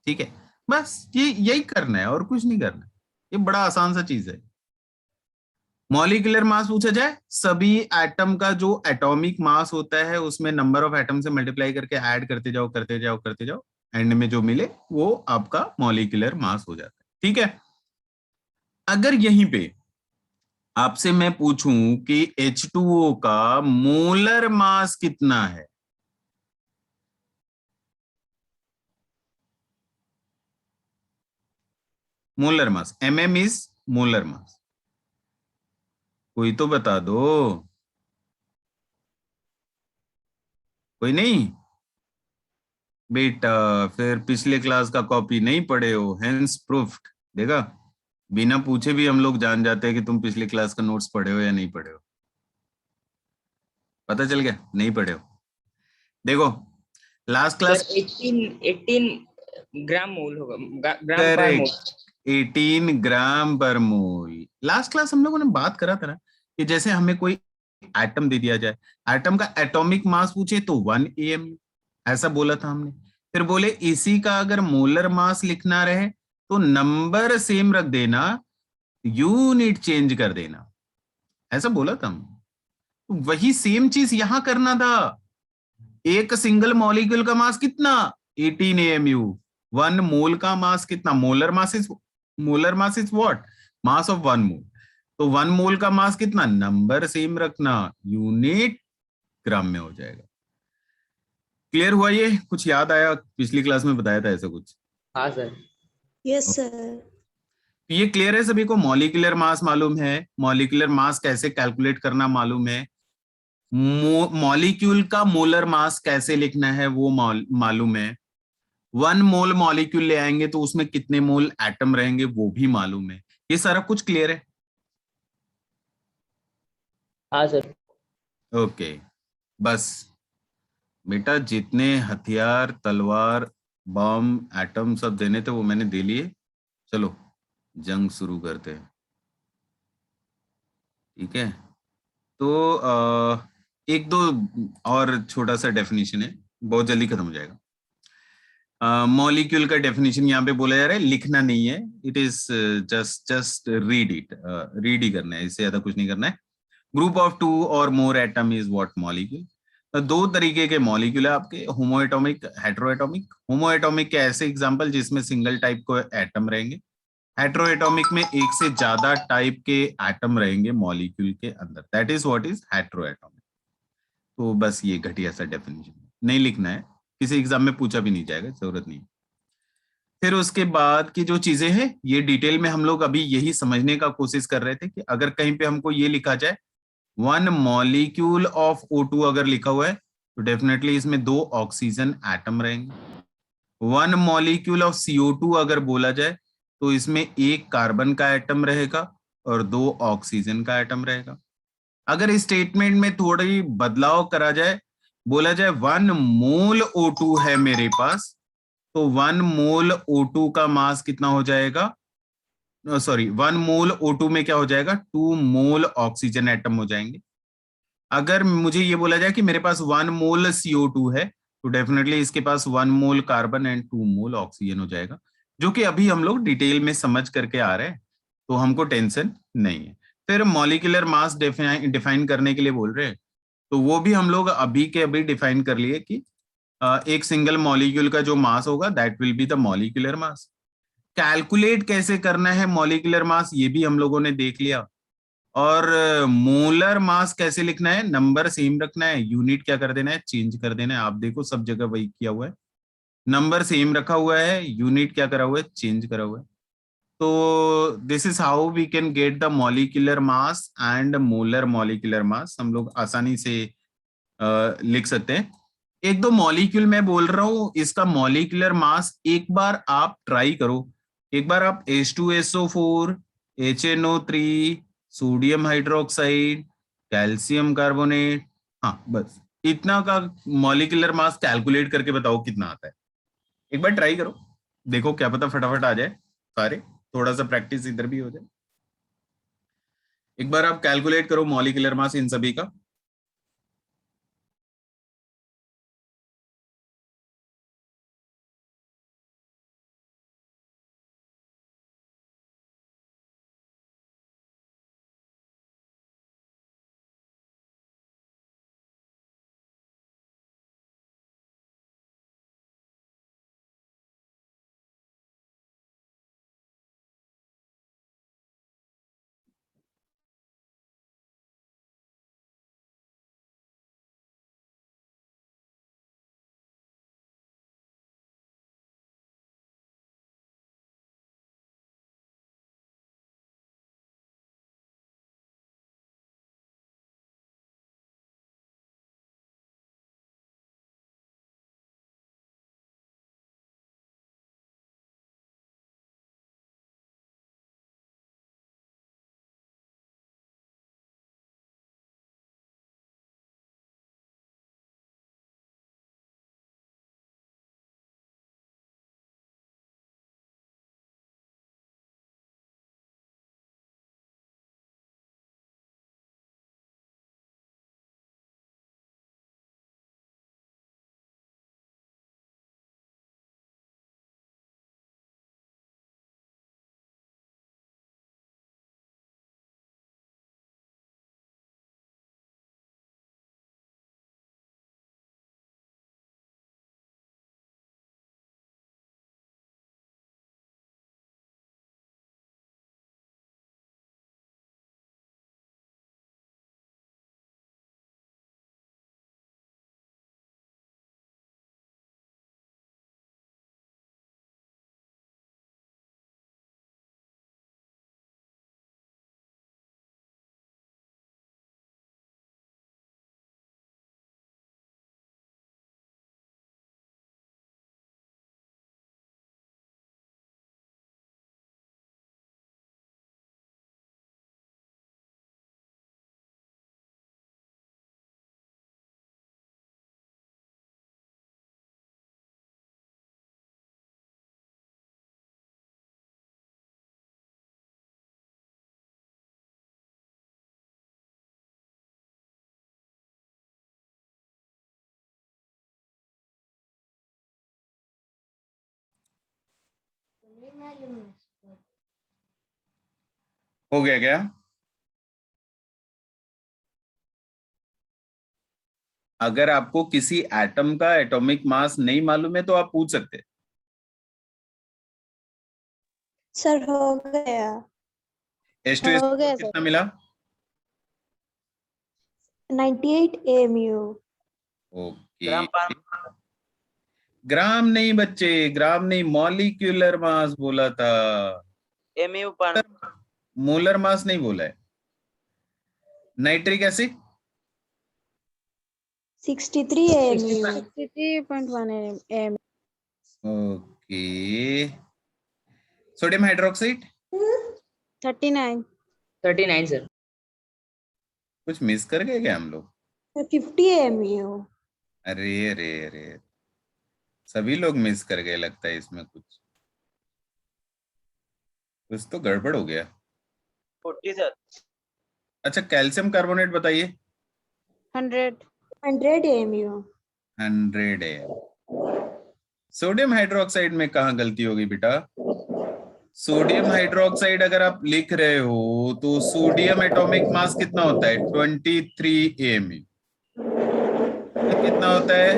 ठीक है, बस ये यही करना है और कुछ नहीं करना है। ये बड़ा आसान सा चीज है। मॉलिक्यूलर मास पूछा जाए, सभी एटम का जो एटॉमिक मास होता है उसमें नंबर ऑफ एटम से मल्टीप्लाई करके ऐड करते जाओ करते जाओ करते जाओ, एंड में जो मिले वो आपका मॉलिक्यूलर मास हो जाता है। ठीक है, अगर यहीं पे आपसे मैं पूछूं कि H2O का मोलर मास कितना है, molar mass, mm is molar mass, कोई तो बता दो, कोई नहीं बेटा, फिर पिछले क्लास का कॉपी नहीं पढ़े हो, हेंस प्रूफ्ड। देखा, बिना पूछे भी हम लोग जान जाते हैं कि तुम पिछली क्लास का नोट्स पढ़े हो या नहीं पढ़े हो, पता चल गया नहीं पढ़े हो। देखो लास्ट सर क्लास, 18 ग्राम मोल होगा, ग्राम पर मोल। करेक्ट, 18 ग्राम पर मोल। लास्ट क्लास हम लोगों ने बात करा था ना कि जैसे हमें कोई एटम दे दिया जाए, एटम का एटॉमिक मास पूछे तो 1 AMU, ऐसा बोला था हमने। फिर बोले इसी का अगर मोलर मास लिखना रहे तो नंबर सेम रख देना, यूनिट चेंज कर देना, ऐसा बोला था हम। तो वही सेम चीज यहां करना था। एक सिंगल मॉलिक्यूल का मास कितना, 18 AMU। 1 मोल का मास कितना, molar mass is what, mass of 1 मोल। तो 1 मोल का मास कितना, नंबर सेम रखना, यूनिट ग्राम में हो जाएगा। क्लियर हुआ? ये कुछ याद आया, पिछली क्लास में बताया था ऐसा कुछ? हाँ सर। Yes sir. ये क्लियर है सभी को? मॉलिक्यूलर मास मालूम है, मॉलिक्यूलर मास कैसे कैलकुलेट करना मालूम है, मॉलिक्यूल का मोलर मास कैसे लिखना है वो मालूम है, 1 मोल मॉलिक्यूल ले आएंगे तो उसमें कितने मोल एटम रहेंगे वो भी मालूम है। ये सारा कुछ क्लियर है? हाँ सर। ओके, बस बेटा जितने हथियार, तलवार, बम, एटम सब देने थे वो मैंने दे लिए। चलो जंग शुरू करते हैं। ठीक है, तो एक दो और छोटा सा डेफिनेशन है, बहुत जल्दी खत्म हो जाएगा। मॉलिक्यूल का डेफिनेशन यहाँ पे बोला जा रहा है, लिखना नहीं है, it is just just read it, read ही करना है, इससे ज्यादा कुछ नहीं करना है। ग्रुप ऑफ 2 और मोर एटम इज व्हाट मॉलिक्यूल। दो तरीके के मॉलिक्यूल है आपके, होमोएटॉमिक, हेटेरोएटॉमिक। होमोएटॉमिक के ऐसे एग्जांपल जिसमें सिंगल टाइप को एटम रहेंगे, हेटेरोएटॉमिक में एक से ज्यादा टाइप के एटम रहेंगे मॉलिक्यूल के अंदर, दैट इज व्हाट इज हेटेरोएटॉमिक। तो बस ये घटिया सा डेफिनेशन नहीं लिखना है, किसी एग्जाम में पूछा भी नहीं जाएगा, जरूरत नहीं। फिर उसके बाद की जो चीजें हैं ये डिटेल में हम लोग अभी यही समझने का कोशिश कर रहे थे कि अगर कहीं पे हमको ये लिखा जाए 1 मॉलिक्यूल ऑफ O2 अगर लिखा हुआ है तो डेफिनेटली इसमें 2 ऑक्सीजन एटम रहेंगे। 1 मॉलिक्यूल ऑफ CO2 अगर बोला जाए तो इसमें 1 कार्बन का एटम रहेगा और 2 ऑक्सीजन का एटम रहेगा। अगर इस स्टेटमेंट में थोड़ी बदलाव करा जाए, बोला जाए 1 मोल O2 है मेरे पास, तो 1 मोल O2 का मास कितना हो जाएगा, सॉरी 1 मोल O2 में क्या हो जाएगा, 2 मोल ऑक्सीजन एटम हो जाएंगे। अगर मुझे ये बोला जाए कि मेरे पास 1 मोल CO2 है तो डेफिनेटली इसके पास 1 mole carbon and 2 mole oxygen हो जाएगा, जो कि अभी हम लोग डिटेल में समझ करके आ रहे हैं, तो हमको टेंशन नहीं है। फिर मॉलिक्यूलर मास डिफाइन करने के लिए बोल रहे हैं, तो वो भी हम लोग अभी के अभी डिफाइन कर लिए कि एक सिंगल मॉलिक्यूल का जो मास होगा that will be the molecular mass. Calculate कैसे करना है मॉलिक्यूलर मास ये भी हम लोगों ने देख लिया, और मोलर मास कैसे लिखना है, नंबर सेम रखना है, यूनिट क्या कर देना है, चेंज कर देना है। आप देखो सब जगह वही किया हुआ है, नंबर सेम रखा हुआ है, यूनिट क्या करा हुआ है, चेंज करा हुआ है। तो this is how we can get the molecular mass and molar molecular mass, हम लोग आसानी से लिख सकते हैं। एक दो मॉलिक्यूल मैं बोल रहा हूं, इसका मॉलिक्यूलर मास एक बार आप ट्राई करो, एक बार आप H2SO4, HNO3, sodium hydroxide, calcium carbonate, हाँ बस इतना का मॉलिक्यूलर मास कैलकुलेट करके बताओ कितना आता है। एक बार ट्राई करो, देखो क्या पता फटाफट आ जाए सारे, थोड़ा सा प्रैक्टिस इधर भी हो जाए। एक बार आप कैलकुलेट करो मॉलिक्यूलर मास इन सभी का। हो गया क्या? अगर आपको किसी एटम का एटॉमिक मास नहीं मालूम है तो आप पूछ सकते हैं। सर हो गया। H2SO हो गया सर। कितना मिला? 98 AMU। ओके, ग्राम पर ग्राम नहीं बच्चे, ग्राम नहीं, मॉलिक्यूलर मास बोला था, एमयू पर मोलर मास नहीं बोला है। Nitric acid 63 AMU। 63.1 AM. Okay, sodium hydroxide 39. 39 sir. कुछ मिस कर गए क्या हम लोग? 50 AMU। अरे अरे अरे, सभी लोग मिस कर गए लगता है, इसमें कुछ तो गड़बड़ हो गया। 40 सर। अच्छा, कैल्शियम कार्बोनेट बताइए। 100. 100 AMU। 100 है। सोडियम हाइड्रोक्साइड में कहाँ गलती होगी बेटा? सोडियम हाइड्रोक्साइड अगर आप लिख रहे हो तो सोडियम एटॉमिक मास कितना होता है? 23 AMU। कितना होता है?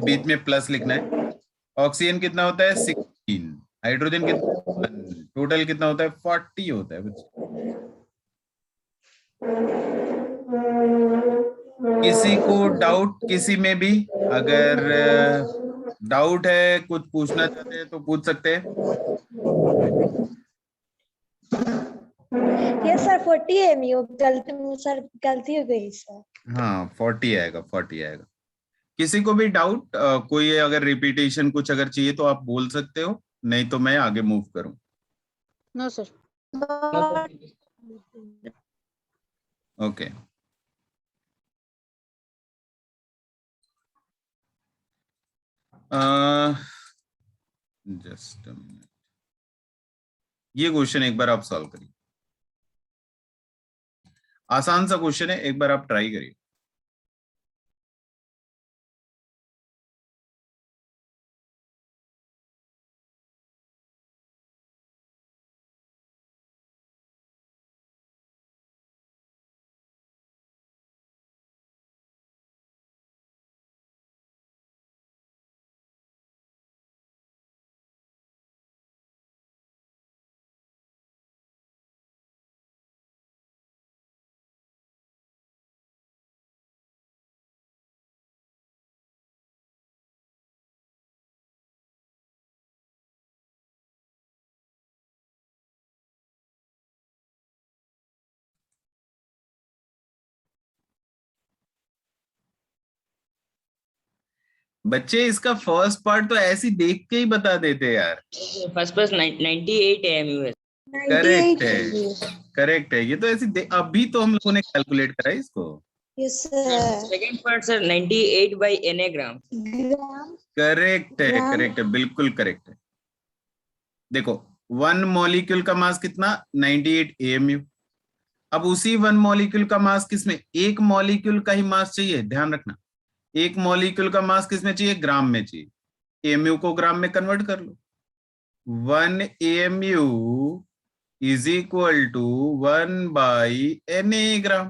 बीच में प्लस लिखना है। ऑक्सीजन कितना होता है? 16। हाइड्रोजन कितना? 1। टोटल कितना होता है? 40 होता है बच्चे। किसी को डाउट किसी में भी? अगर डाउट है, कुछ पूछना चाहते हैं तो पूछ सकते हैं। Yes sir 40 AMU। गलती हो गई सर। हाँ 40 आएगा, 40 आएगा। किसी को भी डाउट, कोई अगर रिपीटेशन कुछ अगर चाहिए तो आप बोल सकते हो, नहीं तो मैं आगे मूव करूं। No, sir. No, sir. Okay, just a minute, ये क्वेश्चन एक बार आप सॉल्व करिए। आसान सा क्वेश्चन है, एक बार आप ट्राई करिए। बच्चे इसका फर्स्ट पार्ट तो ऐसे ही देख के ही बता देते यार। फर्स्ट प्लस 98 AMU है। 98 करेक्ट है, AMU। करेक्ट है। ये तो ऐसे अभी तो हम लोगों ने कैलकुलेट करा इसको। Yes sir. Second part sir 98 by Na gram. Gram. Correct है, ग्राम। करेक्ट है, बिल्कुल करेक्ट है। देखो, 1 मॉलिक्यूल का मास कितना? 98 AMU। अब उसी 1 मॉलिक्यूल का मास किसमें? एक मॉलिक्यूल का ही मास चाहिए, ध्यान रखना। एक मॉलिक्यूल का मास किसमें चाहिए? ग्राम में चाहिए। AMU को ग्राम में कन्वर्ट कर लो। 1 AMU is equal to 1/Na gram.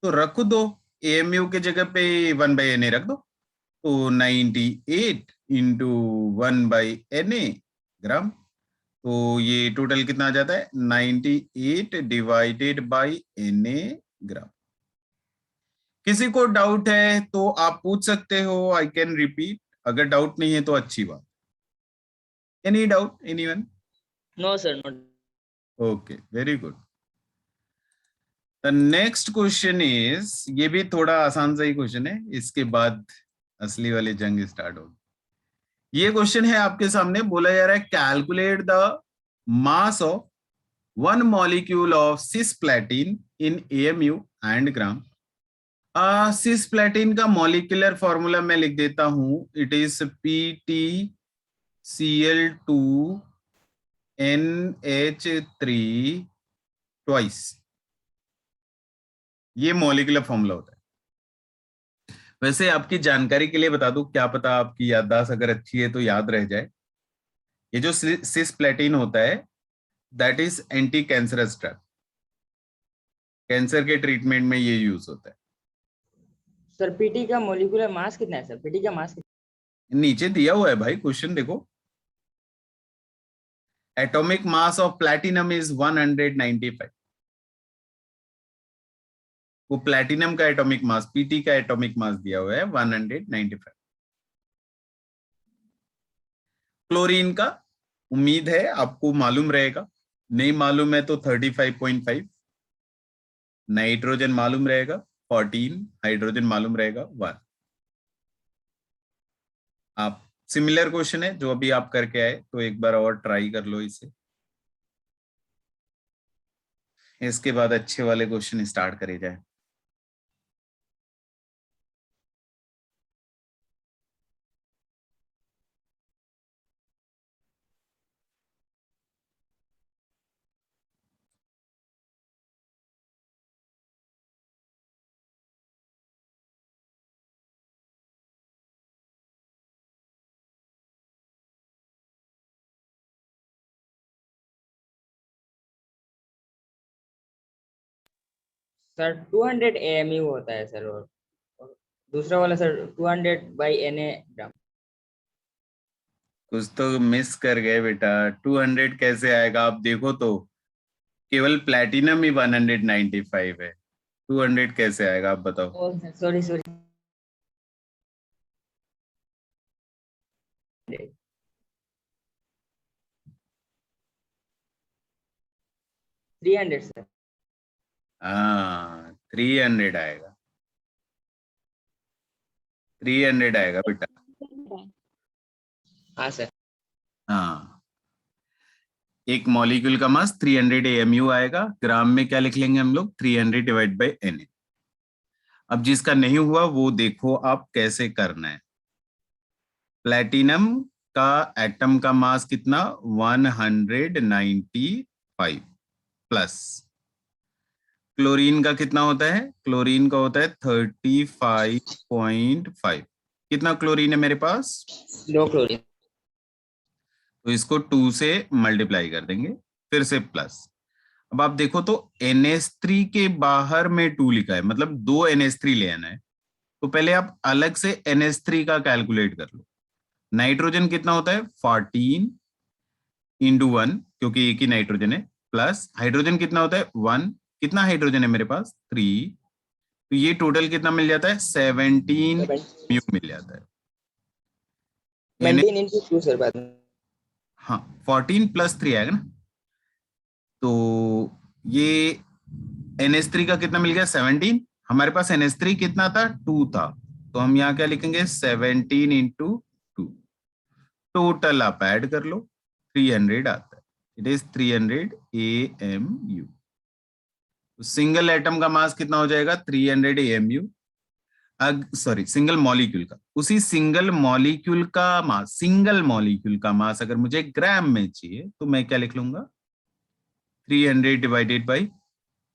तो रख दो, AMU के जगह पे 1/Na रख दो, तो 98 इंटू 1/Na ग्राम। तो ये टोटल कितना आ जाता है? 98 डिवाइडेड बाई Na ग्राम। किसी को डाउट है तो आप पूछ सकते हो, आई कैन रिपीट। अगर डाउट नहीं है तो अच्छी बात। Any doubt, anyone? No sir, not. Okay, very good. The next question is, ये भी थोड़ा आसान सा ही क्वेश्चन है, इसके बाद असली वाली जंग स्टार्ट होगी। ये क्वेश्चन है आपके सामने, बोला जा रहा है calculate the mass of 1 molecule of cisplatin in AMU and gram. Cisplatin का मॉलिक्यूलर फॉर्मूला मैं लिख देता हूं, इट इज PtCl2NH3 ट्वाइस। ये मॉलिक्यूलर फॉर्मूला होता है। वैसे आपकी जानकारी के लिए बता दूं, क्या पता आपकी याददाश्त अगर अच्छी है तो याद रह जाए। ये जो सिस्प्लेटिन होता है that is anti cancerous drug, cancer के ट्रीटमेंट में ये यूज होता है। सर पीटी का मोलिकुलर मास कितना है सर? पीटी का मास नीचे दिया हुआ है भाई, क्वेश्चन देखो। Atomic mass of platinum is 195। वो प्लैटिनम का एटॉमिक मास, पीटी का एटॉमिक मास दिया हुआ है 195। क्लोरीन का उम्मीद है आपको मालूम रहेगा, नहीं मालूम है तो 35.5। नाइट्रोजन मालूम रहेगा 14, हाइड्रोजन मालूम रहेगा 1। आप सिमिलर क्वेश्चन है जो अभी आप करके आए, तो एक बार और ट्राई कर लो इसे। इसके बाद अच्छे वाले क्वेश्चन स्टार्ट करे जाए। सर 200 AMU होता है सर, और दूसरा वाला सर 200 बाई Na ग्राम। कुछ तो मिस कर गए बेटा, 200 कैसे आएगा? आप देखो तो केवल प्लैटिनम ही 195 है, 200 कैसे आएगा आप बताओ। Sorry sorry, 300 sir. हाँ 300 आएगा, 300 आएगा बेटा। हाँ सर। हाँ, एक मॉलिक्यूल का मास 300 AMU आएगा। ग्राम में क्या लिख लेंगे हम लोग? 300 डिवाइड बाई Na। अब जिसका नहीं हुआ वो देखो आप कैसे करना है। प्लैटिनम का एटम का मास कितना? 195 प्लस। क्लोरीन का कितना होता है? क्लोरीन का होता है 35.5। कितना क्लोरीन है मेरे पास? 2 क्लोरीन। तो इसको 2 से मल्टीप्लाई कर देंगे, फिर से प्लस। अब आप देखो तो NH3 के बाहर में 2 लिखा है, मतलब 2 NH3 ले आना है। तो पहले आप अलग से NH3 का कैलकुलेट कर लो। नाइट्रोजन कितना होता है? 14 इंटू 1, क्योंकि एक ही नाइट्रोजन है, प्लस हाइड्रोजन कितना होता है? 1। कितना हाइड्रोजन है मेरे पास? 3। तो ये टोटल कितना मिल जाता है? 17 म्यू मिल जाता है। 17 into 2 सर बाद में। हाँ 14 प्लस 3 आएगा ना, तो ये NH3 का कितना मिल गया? 17। हमारे पास NH3 कितना था? 2 था, तो हम यहाँ क्या लिखेंगे? 17 इंटू 2। टोटल आप ऐड कर लो, 300 आता है। It is 300 AMU। Single atom का मास कितना हो जाएगा? 300 AMU। सॉरी, सिंगल मॉलिक्यूल का, उसी सिंगल मॉलिक्यूल का मास, सिंगल मॉलिक्यूल का मास अगर मुझे ग्राम में चाहिए तो मैं क्या लिख लूंगा? 300 डिवाइडेड बाई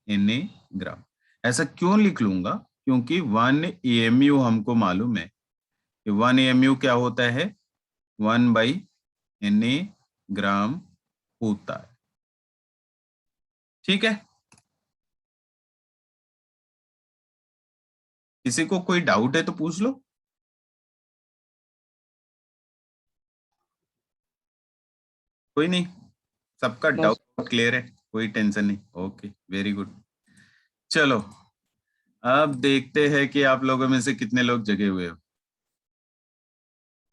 Na ग्राम। ऐसा क्यों लिख लूंगा? क्योंकि 1 AMU हमको मालूम है कि 1 AMU क्या होता है? 1 बाई Na ग्राम होता है। ठीक है, किसी को कोई डाउट है तो पूछ लो। कोई नहीं, सबका डाउट क्लियर है, कोई टेंशन नहीं। Okay, very good. चलो अब देखते हैं कि आप लोगों में से कितने लोग जगे हुए हो।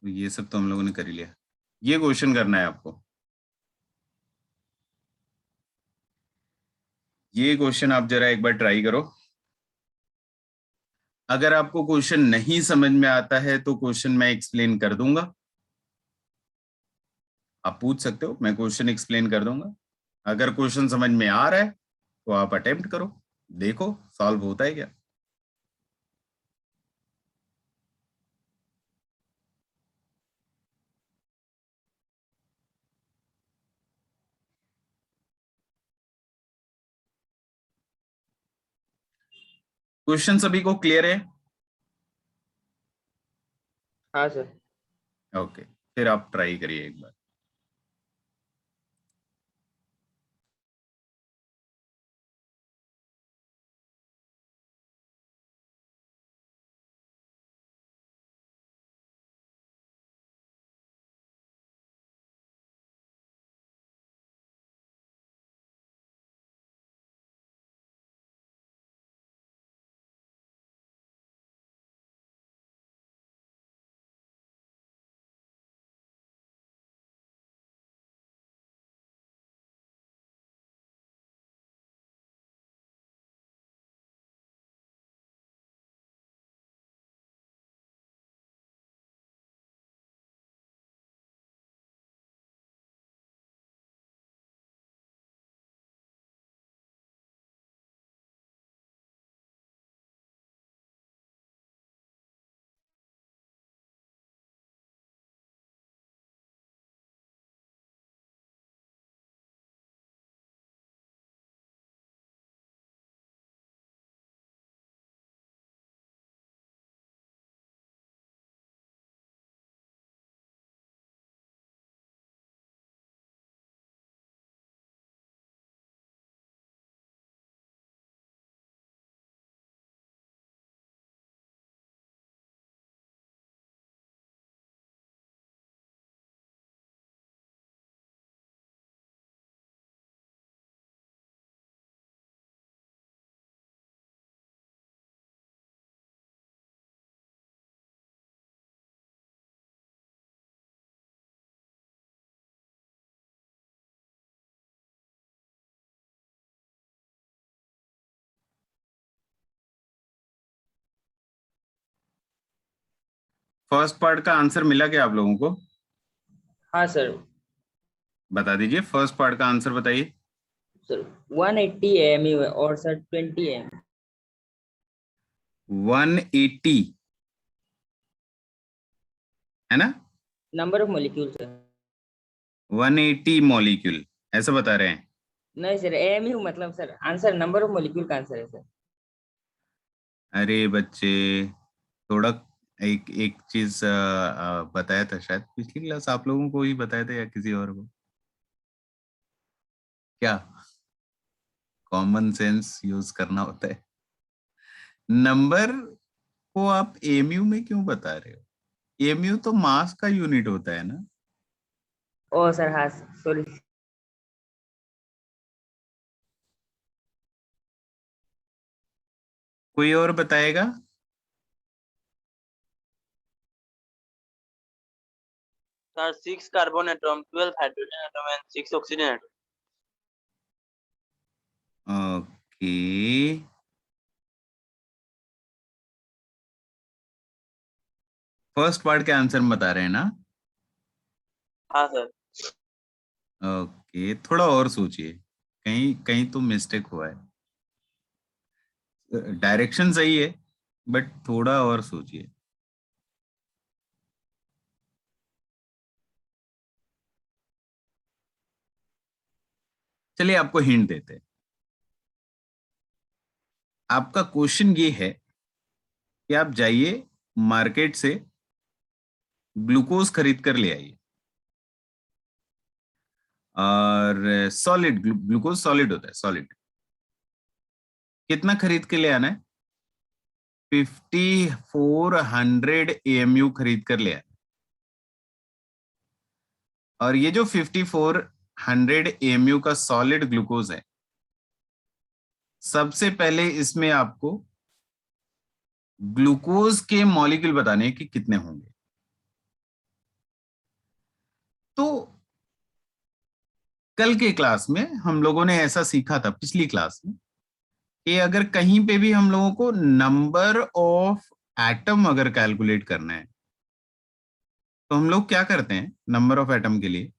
ये सब तो हम लोगों ने कर ही लिया। ये क्वेश्चन करना है आपको। ये क्वेश्चन आप जरा एक बार ट्राई करो। अगर आपको क्वेश्चन नहीं समझ में आता है तो क्वेश्चन मैं एक्सप्लेन कर दूंगा, आप पूछ सकते हो, मैं क्वेश्चन एक्सप्लेन कर दूंगा। अगर क्वेश्चन समझ में आ रहा है तो आप अटेम्प्ट करो, देखो सॉल्व होता है क्या। क्वेश्चन सभी को क्लियर है? हाँ सर। ओके, फिर आप ट्राई करिए एक बार। फर्स्ट पार्ट का आंसर मिला क्या आप लोगों को? हाँ सर। बता दीजिए, फर्स्ट पार्ट का आंसर बताइए। सर 180 AMU है और सर 20 AM 180 है ना? Number of molecule sir. 180 molecule ऐसा बता रहे हैं? नहीं सर, AMU मतलब sir answer number of molecule का आंसर है सर। अरे बच्चे, थोड़ा एक एक चीज बताया था शायद पिछली क्लास, आप लोगों को ही बताया था या किसी और को? क्या कॉमन सेंस यूज करना होता है? नंबर को आप एमयू में क्यों बता रहे हो? एमयू तो मास का यूनिट होता है ना। ओ सर हाँ सॉरी। कोई और बताएगा? Sir, 6 carbon atom, 12 hydrogen atom, and 6 oxygen atom. Okay, first part के आंसर बता रहे हैं ना? हाँ सर। ओके, थोड़ा और सोचिए, कहीं कहीं तो मिस्टेक हुआ है। डायरेक्शन सही है बट थोड़ा और सोचिए। चलिए आपको हिंट देते हैं। आपका क्वेश्चन ये है कि आप जाइए मार्केट से ग्लूकोज खरीद कर ले आइए, और सॉलिड ग्लूकोज सॉलिड होता है, सॉलिड। कितना खरीद के ले आना है? 5400 AMU खरीद कर ले आना। और ये जो 5400 AMU का सॉलिड ग्लूकोज है, सबसे पहले इसमें आपको ग्लूकोज के मॉलिक्यूल बताने हैं कि कितने होंगे। तो कल के क्लास में हम लोगों ने ऐसा सीखा था, पिछली क्लास में, कि अगर कहीं पे भी हम लोगों को नंबर ऑफ एटम अगर कैलकुलेट करना है तो हम लोग क्या करते हैं? नंबर ऑफ एटम के लिए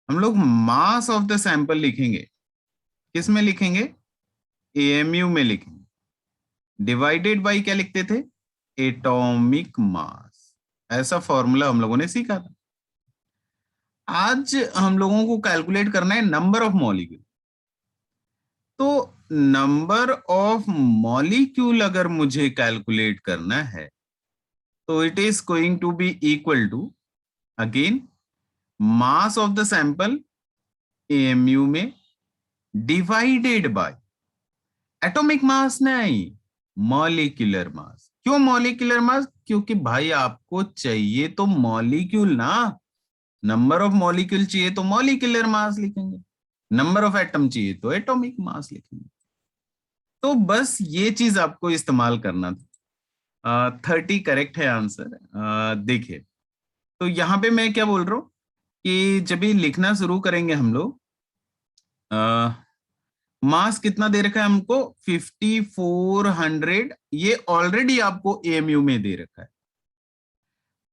हम लोग मास ऑफ द सैंपल लिखेंगे। किस में लिखेंगे? AMU में लिखेंगे। डिवाइडेड बाय क्या लिखते थे? Atomic mass. ऐसा फॉर्मूला हम लोगों ने सीखा था। आज हम लोगों को कैलकुलेट करना है नंबर ऑफ मॉलिक्यूल। तो नंबर ऑफ मॉलिक्यूल अगर मुझे कैलकुलेट करना है तो it is going to be equal to, again, mass of the sample AMU में डिवाइडेड बाय एटॉमिक मास, नहीं, मॉलिक्यूलर मास। क्यों मॉलिक्यूलर मास? क्योंकि भाई आपको चाहिए तो मॉलिक्यूल ना, नंबर ऑफ मॉलिक्यूल चाहिए तो मॉलिक्यूलर मास लिखेंगे, नंबर ऑफ एटम चाहिए तो एटॉमिक मास लिखेंगे। तो बस ये चीज आपको इस्तेमाल करना था। 30 करेक्ट है आंसर। देखिए, तो यहाँ पे मैं क्या बोल रहा हूँ कि जब भी लिखना शुरू करेंगे हम लोग, मास कितना दे रखा है हमको? 5400। ये ऑलरेडी आपको AMU में दे रखा है।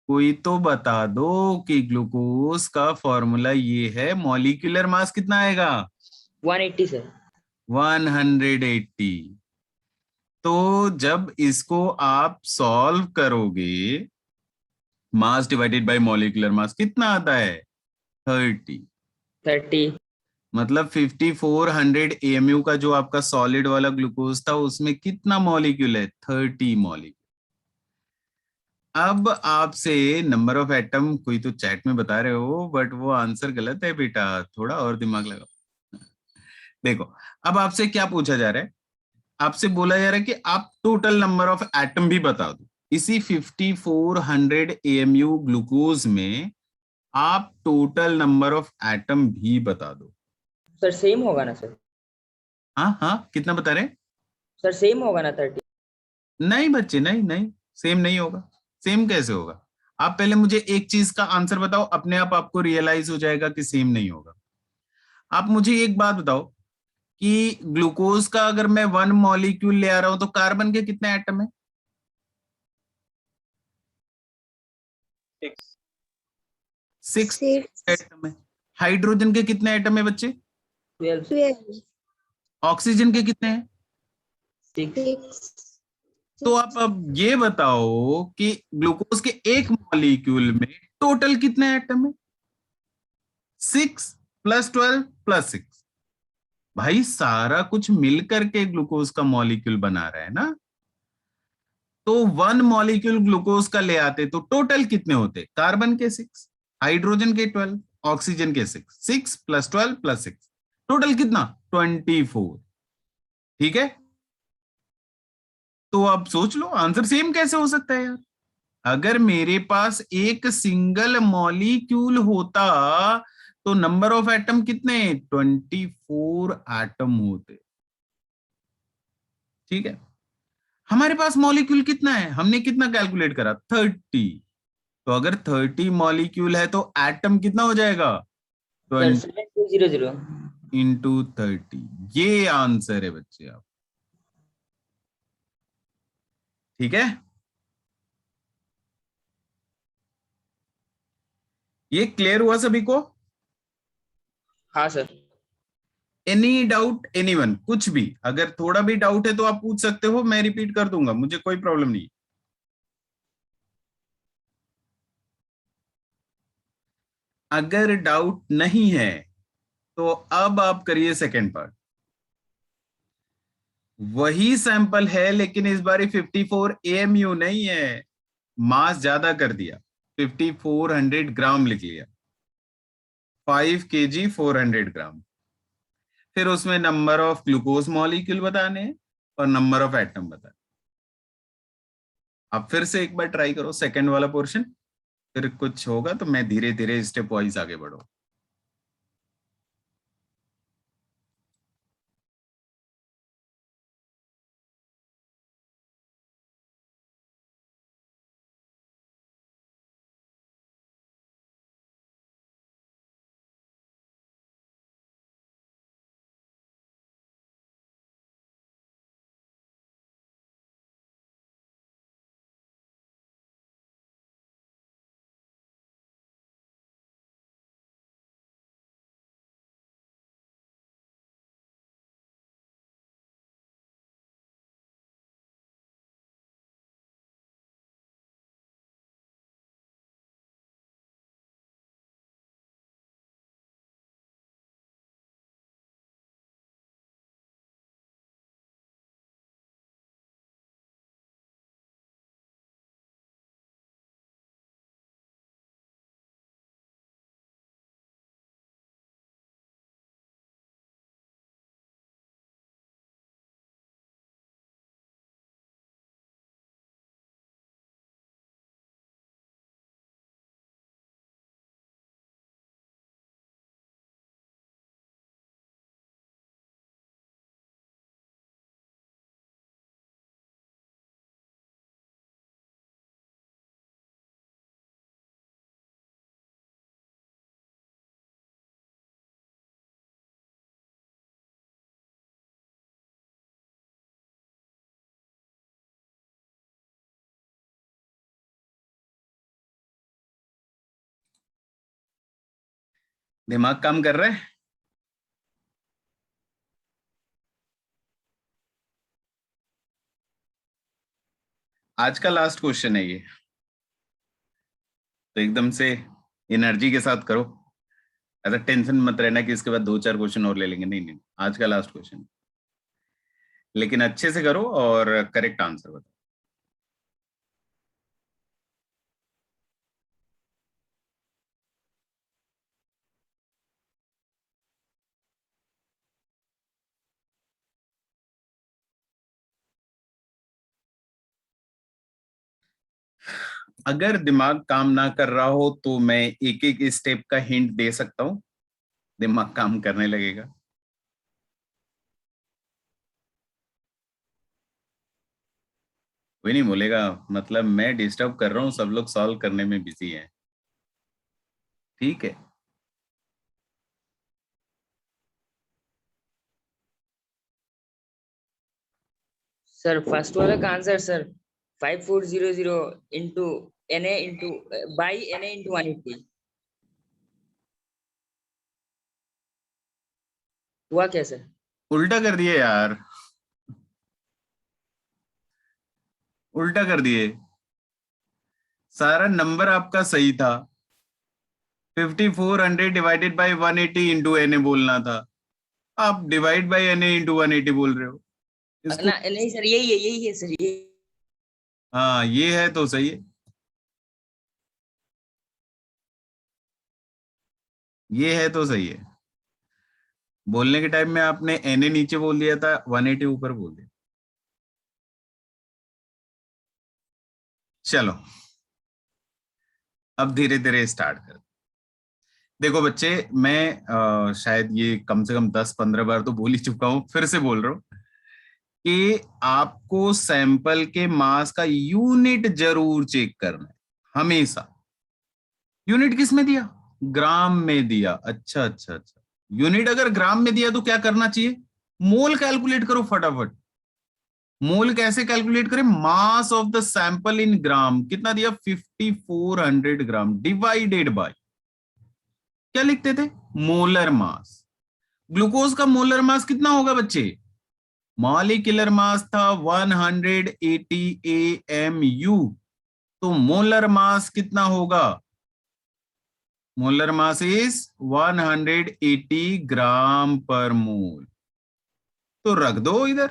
कोई तो बता दो कि ग्लूकोज का फॉर्मूला ये है, मॉलिक्यूलर मास कितना आएगा? 180 सर। 180। तो जब इसको आप सॉल्व करोगे, mass divided by molecular mass कितना आता है? 30। 30। मतलब 5400 AMU का जो आपका सॉलिड वाला ग्लूकोज था उसमें कितना मॉलिक्यूल है? 30 मॉलिक्यूल। अब आपसे नंबर ऑफ एटम कोई तो चैट में बता रहे हो, बट वो आंसर गलत है बेटा, थोड़ा और दिमाग लगाओ। देखो, अब आपसे क्या पूछा जा रहा है? आपसे बोला जा रहा है कि आप टोटल नंबर ऑफ एटम भी बता दो। इसी 5400 AMU ग्लूकोज में आप टोटल नंबर ऑफ एटम भी बता दो। सर सेम होगा ना सर? हाँ हाँ, कितना बता रहे हैं? सर सेम होगा ना 30? नहीं बच्चे, नहीं नहीं, सेम नहीं होगा। सेम कैसे होगा? आप पहले मुझे एक चीज का आंसर बताओ, अपने आप आपको रियलाइज हो जाएगा कि सेम नहीं होगा। आप मुझे एक बात बताओ कि ग्लूकोज का अगर मैं 1 मॉलिक्यूल ले आ रहा हूं तो कार्बन के कितने एटम है? 6 6 6 एटम है। हाइड्रोजन के कितने एटम है बच्चे? 12 12 ऑक्सीजन के कितने हैं? 6 6 तो आप अब ये बताओ कि ग्लूकोज के एक मॉलिक्यूल में टोटल कितने एटम है? 6 + 12 + 6। भाई सारा कुछ मिलकर के ग्लूकोज का मॉलिक्यूल बना रहा है ना। तो 1 मॉलिक्यूल ग्लूकोज का ले आते तो टोटल कितने होते? कार्बन के 6, हाइड्रोजन के 12, ऑक्सीजन के 6, 6 + 12 + 6, टोटल कितना? 24। ठीक है, तो अब सोच लो आंसर सेम कैसे हो सकता है यार। अगर मेरे पास एक सिंगल मॉलिक्यूल होता तो नंबर ऑफ एटम कितने? 24 एटम होते। ठीक है, हमारे पास मॉलिक्यूल कितना है? हमने कितना कैलकुलेट करा? 30। तो अगर 30 मॉलिक्यूल है तो एटम कितना हो जाएगा? सर 20 7200 × 30। ये आंसर है बच्चे आप। ठीक है, ये क्लियर हुआ सभी को? हाँ सर। Any doubt anyone? कुछ भी अगर थोड़ा भी डाउट है तो आप पूछ सकते हो, मैं रिपीट कर दूंगा, मुझे कोई प्रॉब्लम नहीं। अगर डाउट नहीं है तो अब आप करिए सेकेंड पार्ट। वही सैंपल है लेकिन इस बार 54 AMU नहीं है, मास ज्यादा कर दिया, 5400 ग्राम लिख लिया, 5 kg 400 ग्राम। फिर उसमें नंबर ऑफ ग्लूकोज मॉलिक्यूल बताने हैं और नंबर ऑफ एटम बताने। आप फिर से एक बार ट्राई करो सेकंड वाला पोर्शन, फिर कुछ होगा तो मैं धीरे धीरे स्टेप वाइज आगे बढ़ो। दिमाग काम कर रहा है? आज का लास्ट क्वेश्चन है ये, तो एकदम से एनर्जी के साथ करो। ऐसा टेंशन मत रहना कि इसके बाद 2-4 क्वेश्चन और ले लेंगे, नहीं नहीं, आज का लास्ट क्वेश्चन। लेकिन अच्छे से करो और करेक्ट आंसर बताओ। अगर दिमाग काम ना कर रहा हो तो मैं एक एक स्टेप का हिंट दे सकता हूं, दिमाग काम करने लगेगा। कोई नहीं बोलेगा, मतलब मैं डिस्टर्ब कर रहा हूँ, सब लोग सॉल्व करने में बिजी हैं। ठीक है, सर फर्स्ट वाला का answer sir 5400 into Na into by Na into 180 हुआ क्या सर? उल्टा कर दिए यार, उल्टा कर दिए। सारा नंबर आपका सही था, 5400 डिवाइडेड बाई 180 इंटू एन बोलना था, आप डिवाइड बाई एन इंटू 180 बोल रहे हो। इसको ना नहीं सर, यही है सर, ये हाँ ये है तो सही है, ये है तो सही है। बोलने के टाइम में आपने एन नीचे बोल दिया था, 180 ऊपर बोल दिया। चलो अब धीरे धीरे स्टार्ट कर। देखो बच्चे, मैं शायद ये कम से कम 10-15 बार तो बोल ही चुका हूं, फिर से बोल रहा हूं कि आपको सैंपल के मास का यूनिट जरूर चेक करना है हमेशा। यूनिट किस में दिया? ग्राम में दिया। अच्छा अच्छा अच्छा, यूनिट अगर ग्राम में दिया तो क्या करना चाहिए? मोल कैलकुलेट करो फटाफट। मोल कैसे कैलकुलेट करें? Mass of the sample in gram कितना दिया? 5400 ग्राम डिवाइडेड बाय क्या लिखते थे? Molar mass. ग्लूकोज का मोलर मास कितना होगा बच्चे? मॉलिक्यूलर मास था 180 AMU, तो मोलर मास कितना होगा? मोलर मास इज 180 ग्राम पर मोल। तो रख दो इधर,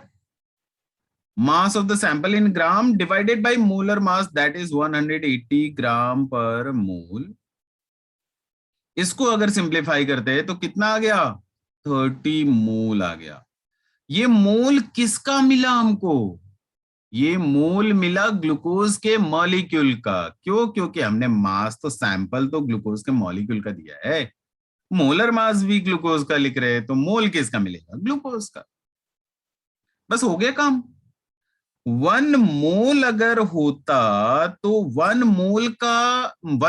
मास of the sample in gram divided by molar mass, that is 180 ग्राम पर मोल। इसको अगर सिंप्लीफाई करते हैं तो कितना आ गया? 30 मोल आ गया। ये मोल किसका मिला हमको? ये मोल मिला ग्लूकोज के मॉलिक्यूल का। क्यों? क्योंकि हमने मास तो सैंपल तो ग्लूकोज के मॉलिक्यूल का दिया है, मोलर मास भी ग्लूकोज का लिख रहे हैं, तो मोल किसका मिलेगा? ग्लूकोज का। बस हो गया काम। 1 मोल अगर होता तो 1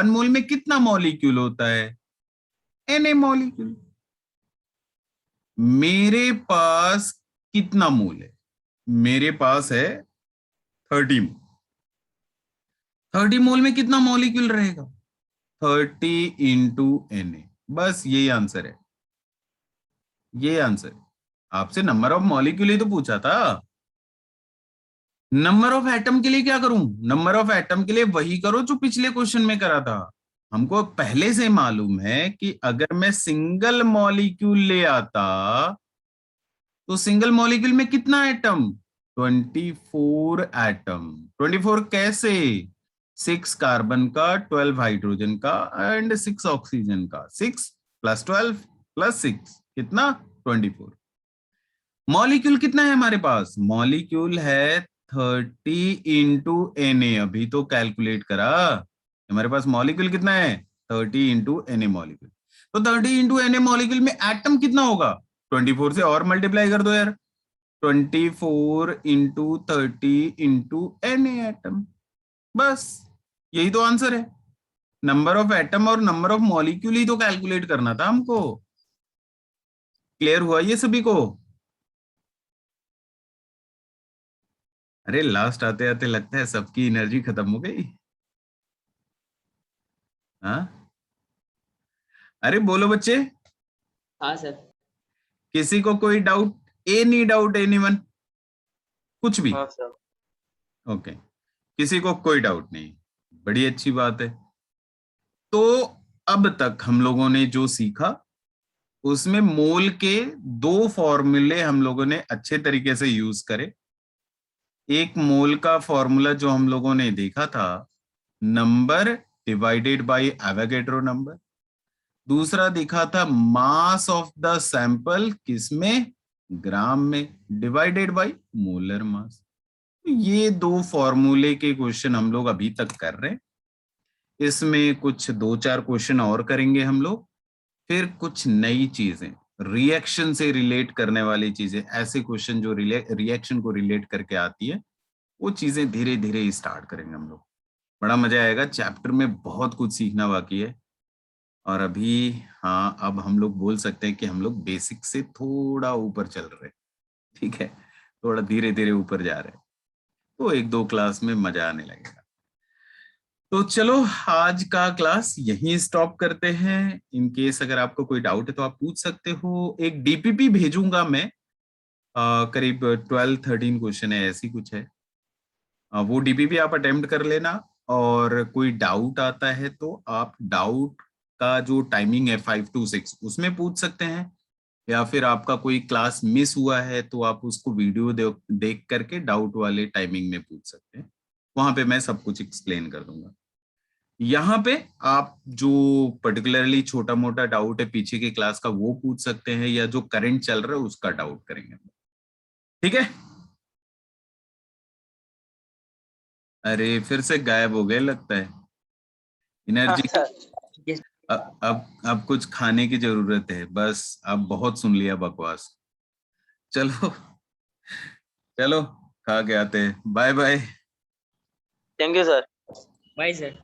मोल में कितना मॉलिक्यूल होता है? Na molecule. मेरे पास कितना मोल है? मेरे पास है 30 मोल। 30 मोल में कितना मॉलिक्यूल रहेगा? 30 इंटू Na। बस यही आंसर है, ये आंसर। आपसे नंबर ऑफ मॉलिक्यूल ही तो पूछा था। नंबर ऑफ एटम के लिए क्या करूं? नंबर ऑफ एटम के लिए वही करो जो पिछले क्वेश्चन में करा था। हमको पहले से मालूम है कि अगर मैं सिंगल मॉलिक्यूल ले आता तो सिंगल मॉलिक्यूल में कितना एटम? 24 एटम। 24 कैसे? 6 कार्बन का, 12 हाइड्रोजन का एंड 6 ऑक्सीजन का। 6 + 12 + 6 कितना? 24। मॉलिक्यूल कितना है हमारे पास? मॉलिक्यूल है 30 इंटू Na। अभी तो कैलकुलेट करा। हमारे पास मॉलिक्यूल कितना है? 30 इंटू Na मॉलिक्यूल। तो 30 इंटू Na मॉलिक्यूल में एटम कितना होगा? 24 से और मल्टीप्लाई कर दो यार। 24 इंटू 30 इंटू Na एटम। बस यही तो आंसर है। नंबर ऑफ एटम और नंबर ऑफ मॉलिक्यूल ही तो कैलकुलेट करना था हमको। क्लियर हुआ ये सभी को? अरे लास्ट आते आते लगता है सबकी एनर्जी खत्म हो गई। हाँ अरे बोलो बच्चे, हाँ सर। किसी को कोई डाउट? Any doubt? एनीवन? कुछ भी? हाँ सर। ओके, किसी को कोई डाउट नहीं? बड़ी अच्छी बात है। तो अब तक हम लोगों ने जो सीखा उसमें मोल के 2 फॉर्मूले हम लोगों ने अच्छे तरीके से यूज करे। एक मोल का फॉर्मूला जो हम लोगों ने देखा था, number divided by Avogadro number. दूसरा दिखा था मास ऑफ द सैंपल, किसमें? ग्राम में, डिवाइडेड बाय मोलर मास। ये 2 फॉर्मूले के क्वेश्चन हम लोग अभी तक कर रहे हैं। इसमें कुछ 2-4 क्वेश्चन और करेंगे हम लोग, फिर कुछ नई चीजें, रिएक्शन से रिलेट करने वाली चीजें, ऐसे क्वेश्चन जो रिएक्शन को रिलेट करके आती है, वो चीजें धीरे धीरे स्टार्ट करेंगे हम लोग। बड़ा मजा आएगा। चैप्टर में बहुत कुछ सीखना बाकी है। और अभी हाँ, अब हम लोग बोल सकते हैं कि हम लोग बेसिक से थोड़ा ऊपर चल रहे हैं। ठीक है, थोड़ा धीरे धीरे ऊपर जा रहे हैं, तो 1-2 क्लास में मजा आने लगेगा। तो चलो आज का क्लास यहीं स्टॉप करते हैं। इन केस अगर आपको कोई डाउट है तो आप पूछ सकते हो। एक डीपीपी भेजूंगा मैं, करीब 12-13 क्वेश्चन है, ऐसी कुछ है। वो डीपीपी आप अटेम्प्ट कर लेना, और कोई डाउट आता है तो आप डाउट का जो टाइमिंग है 5 to 6 उसमें पूछ सकते हैं, या फिर आपका कोई क्लास मिस हुआ है तो आप उसको वीडियो देख करके डाउट वाले टाइमिंग में पूछ सकते हैं। वहां पे मैं सब कुछ एक्सप्लेन कर दूंगा। यहाँ पे आप जो पर्टिकुलरली छोटा मोटा डाउट है पीछे की क्लास का वो पूछ सकते हैं, या जो करंट चल रहा है उसका डाउट करेंगे। ठीक है? अरे फिर से गायब हो गए लगता है एनर्जी। अब कुछ खाने की जरूरत है, बस अब बहुत सुन लिया बकवास। चलो चलो खा के आते हैं। Bye bye. Thank you sir. Bye sir.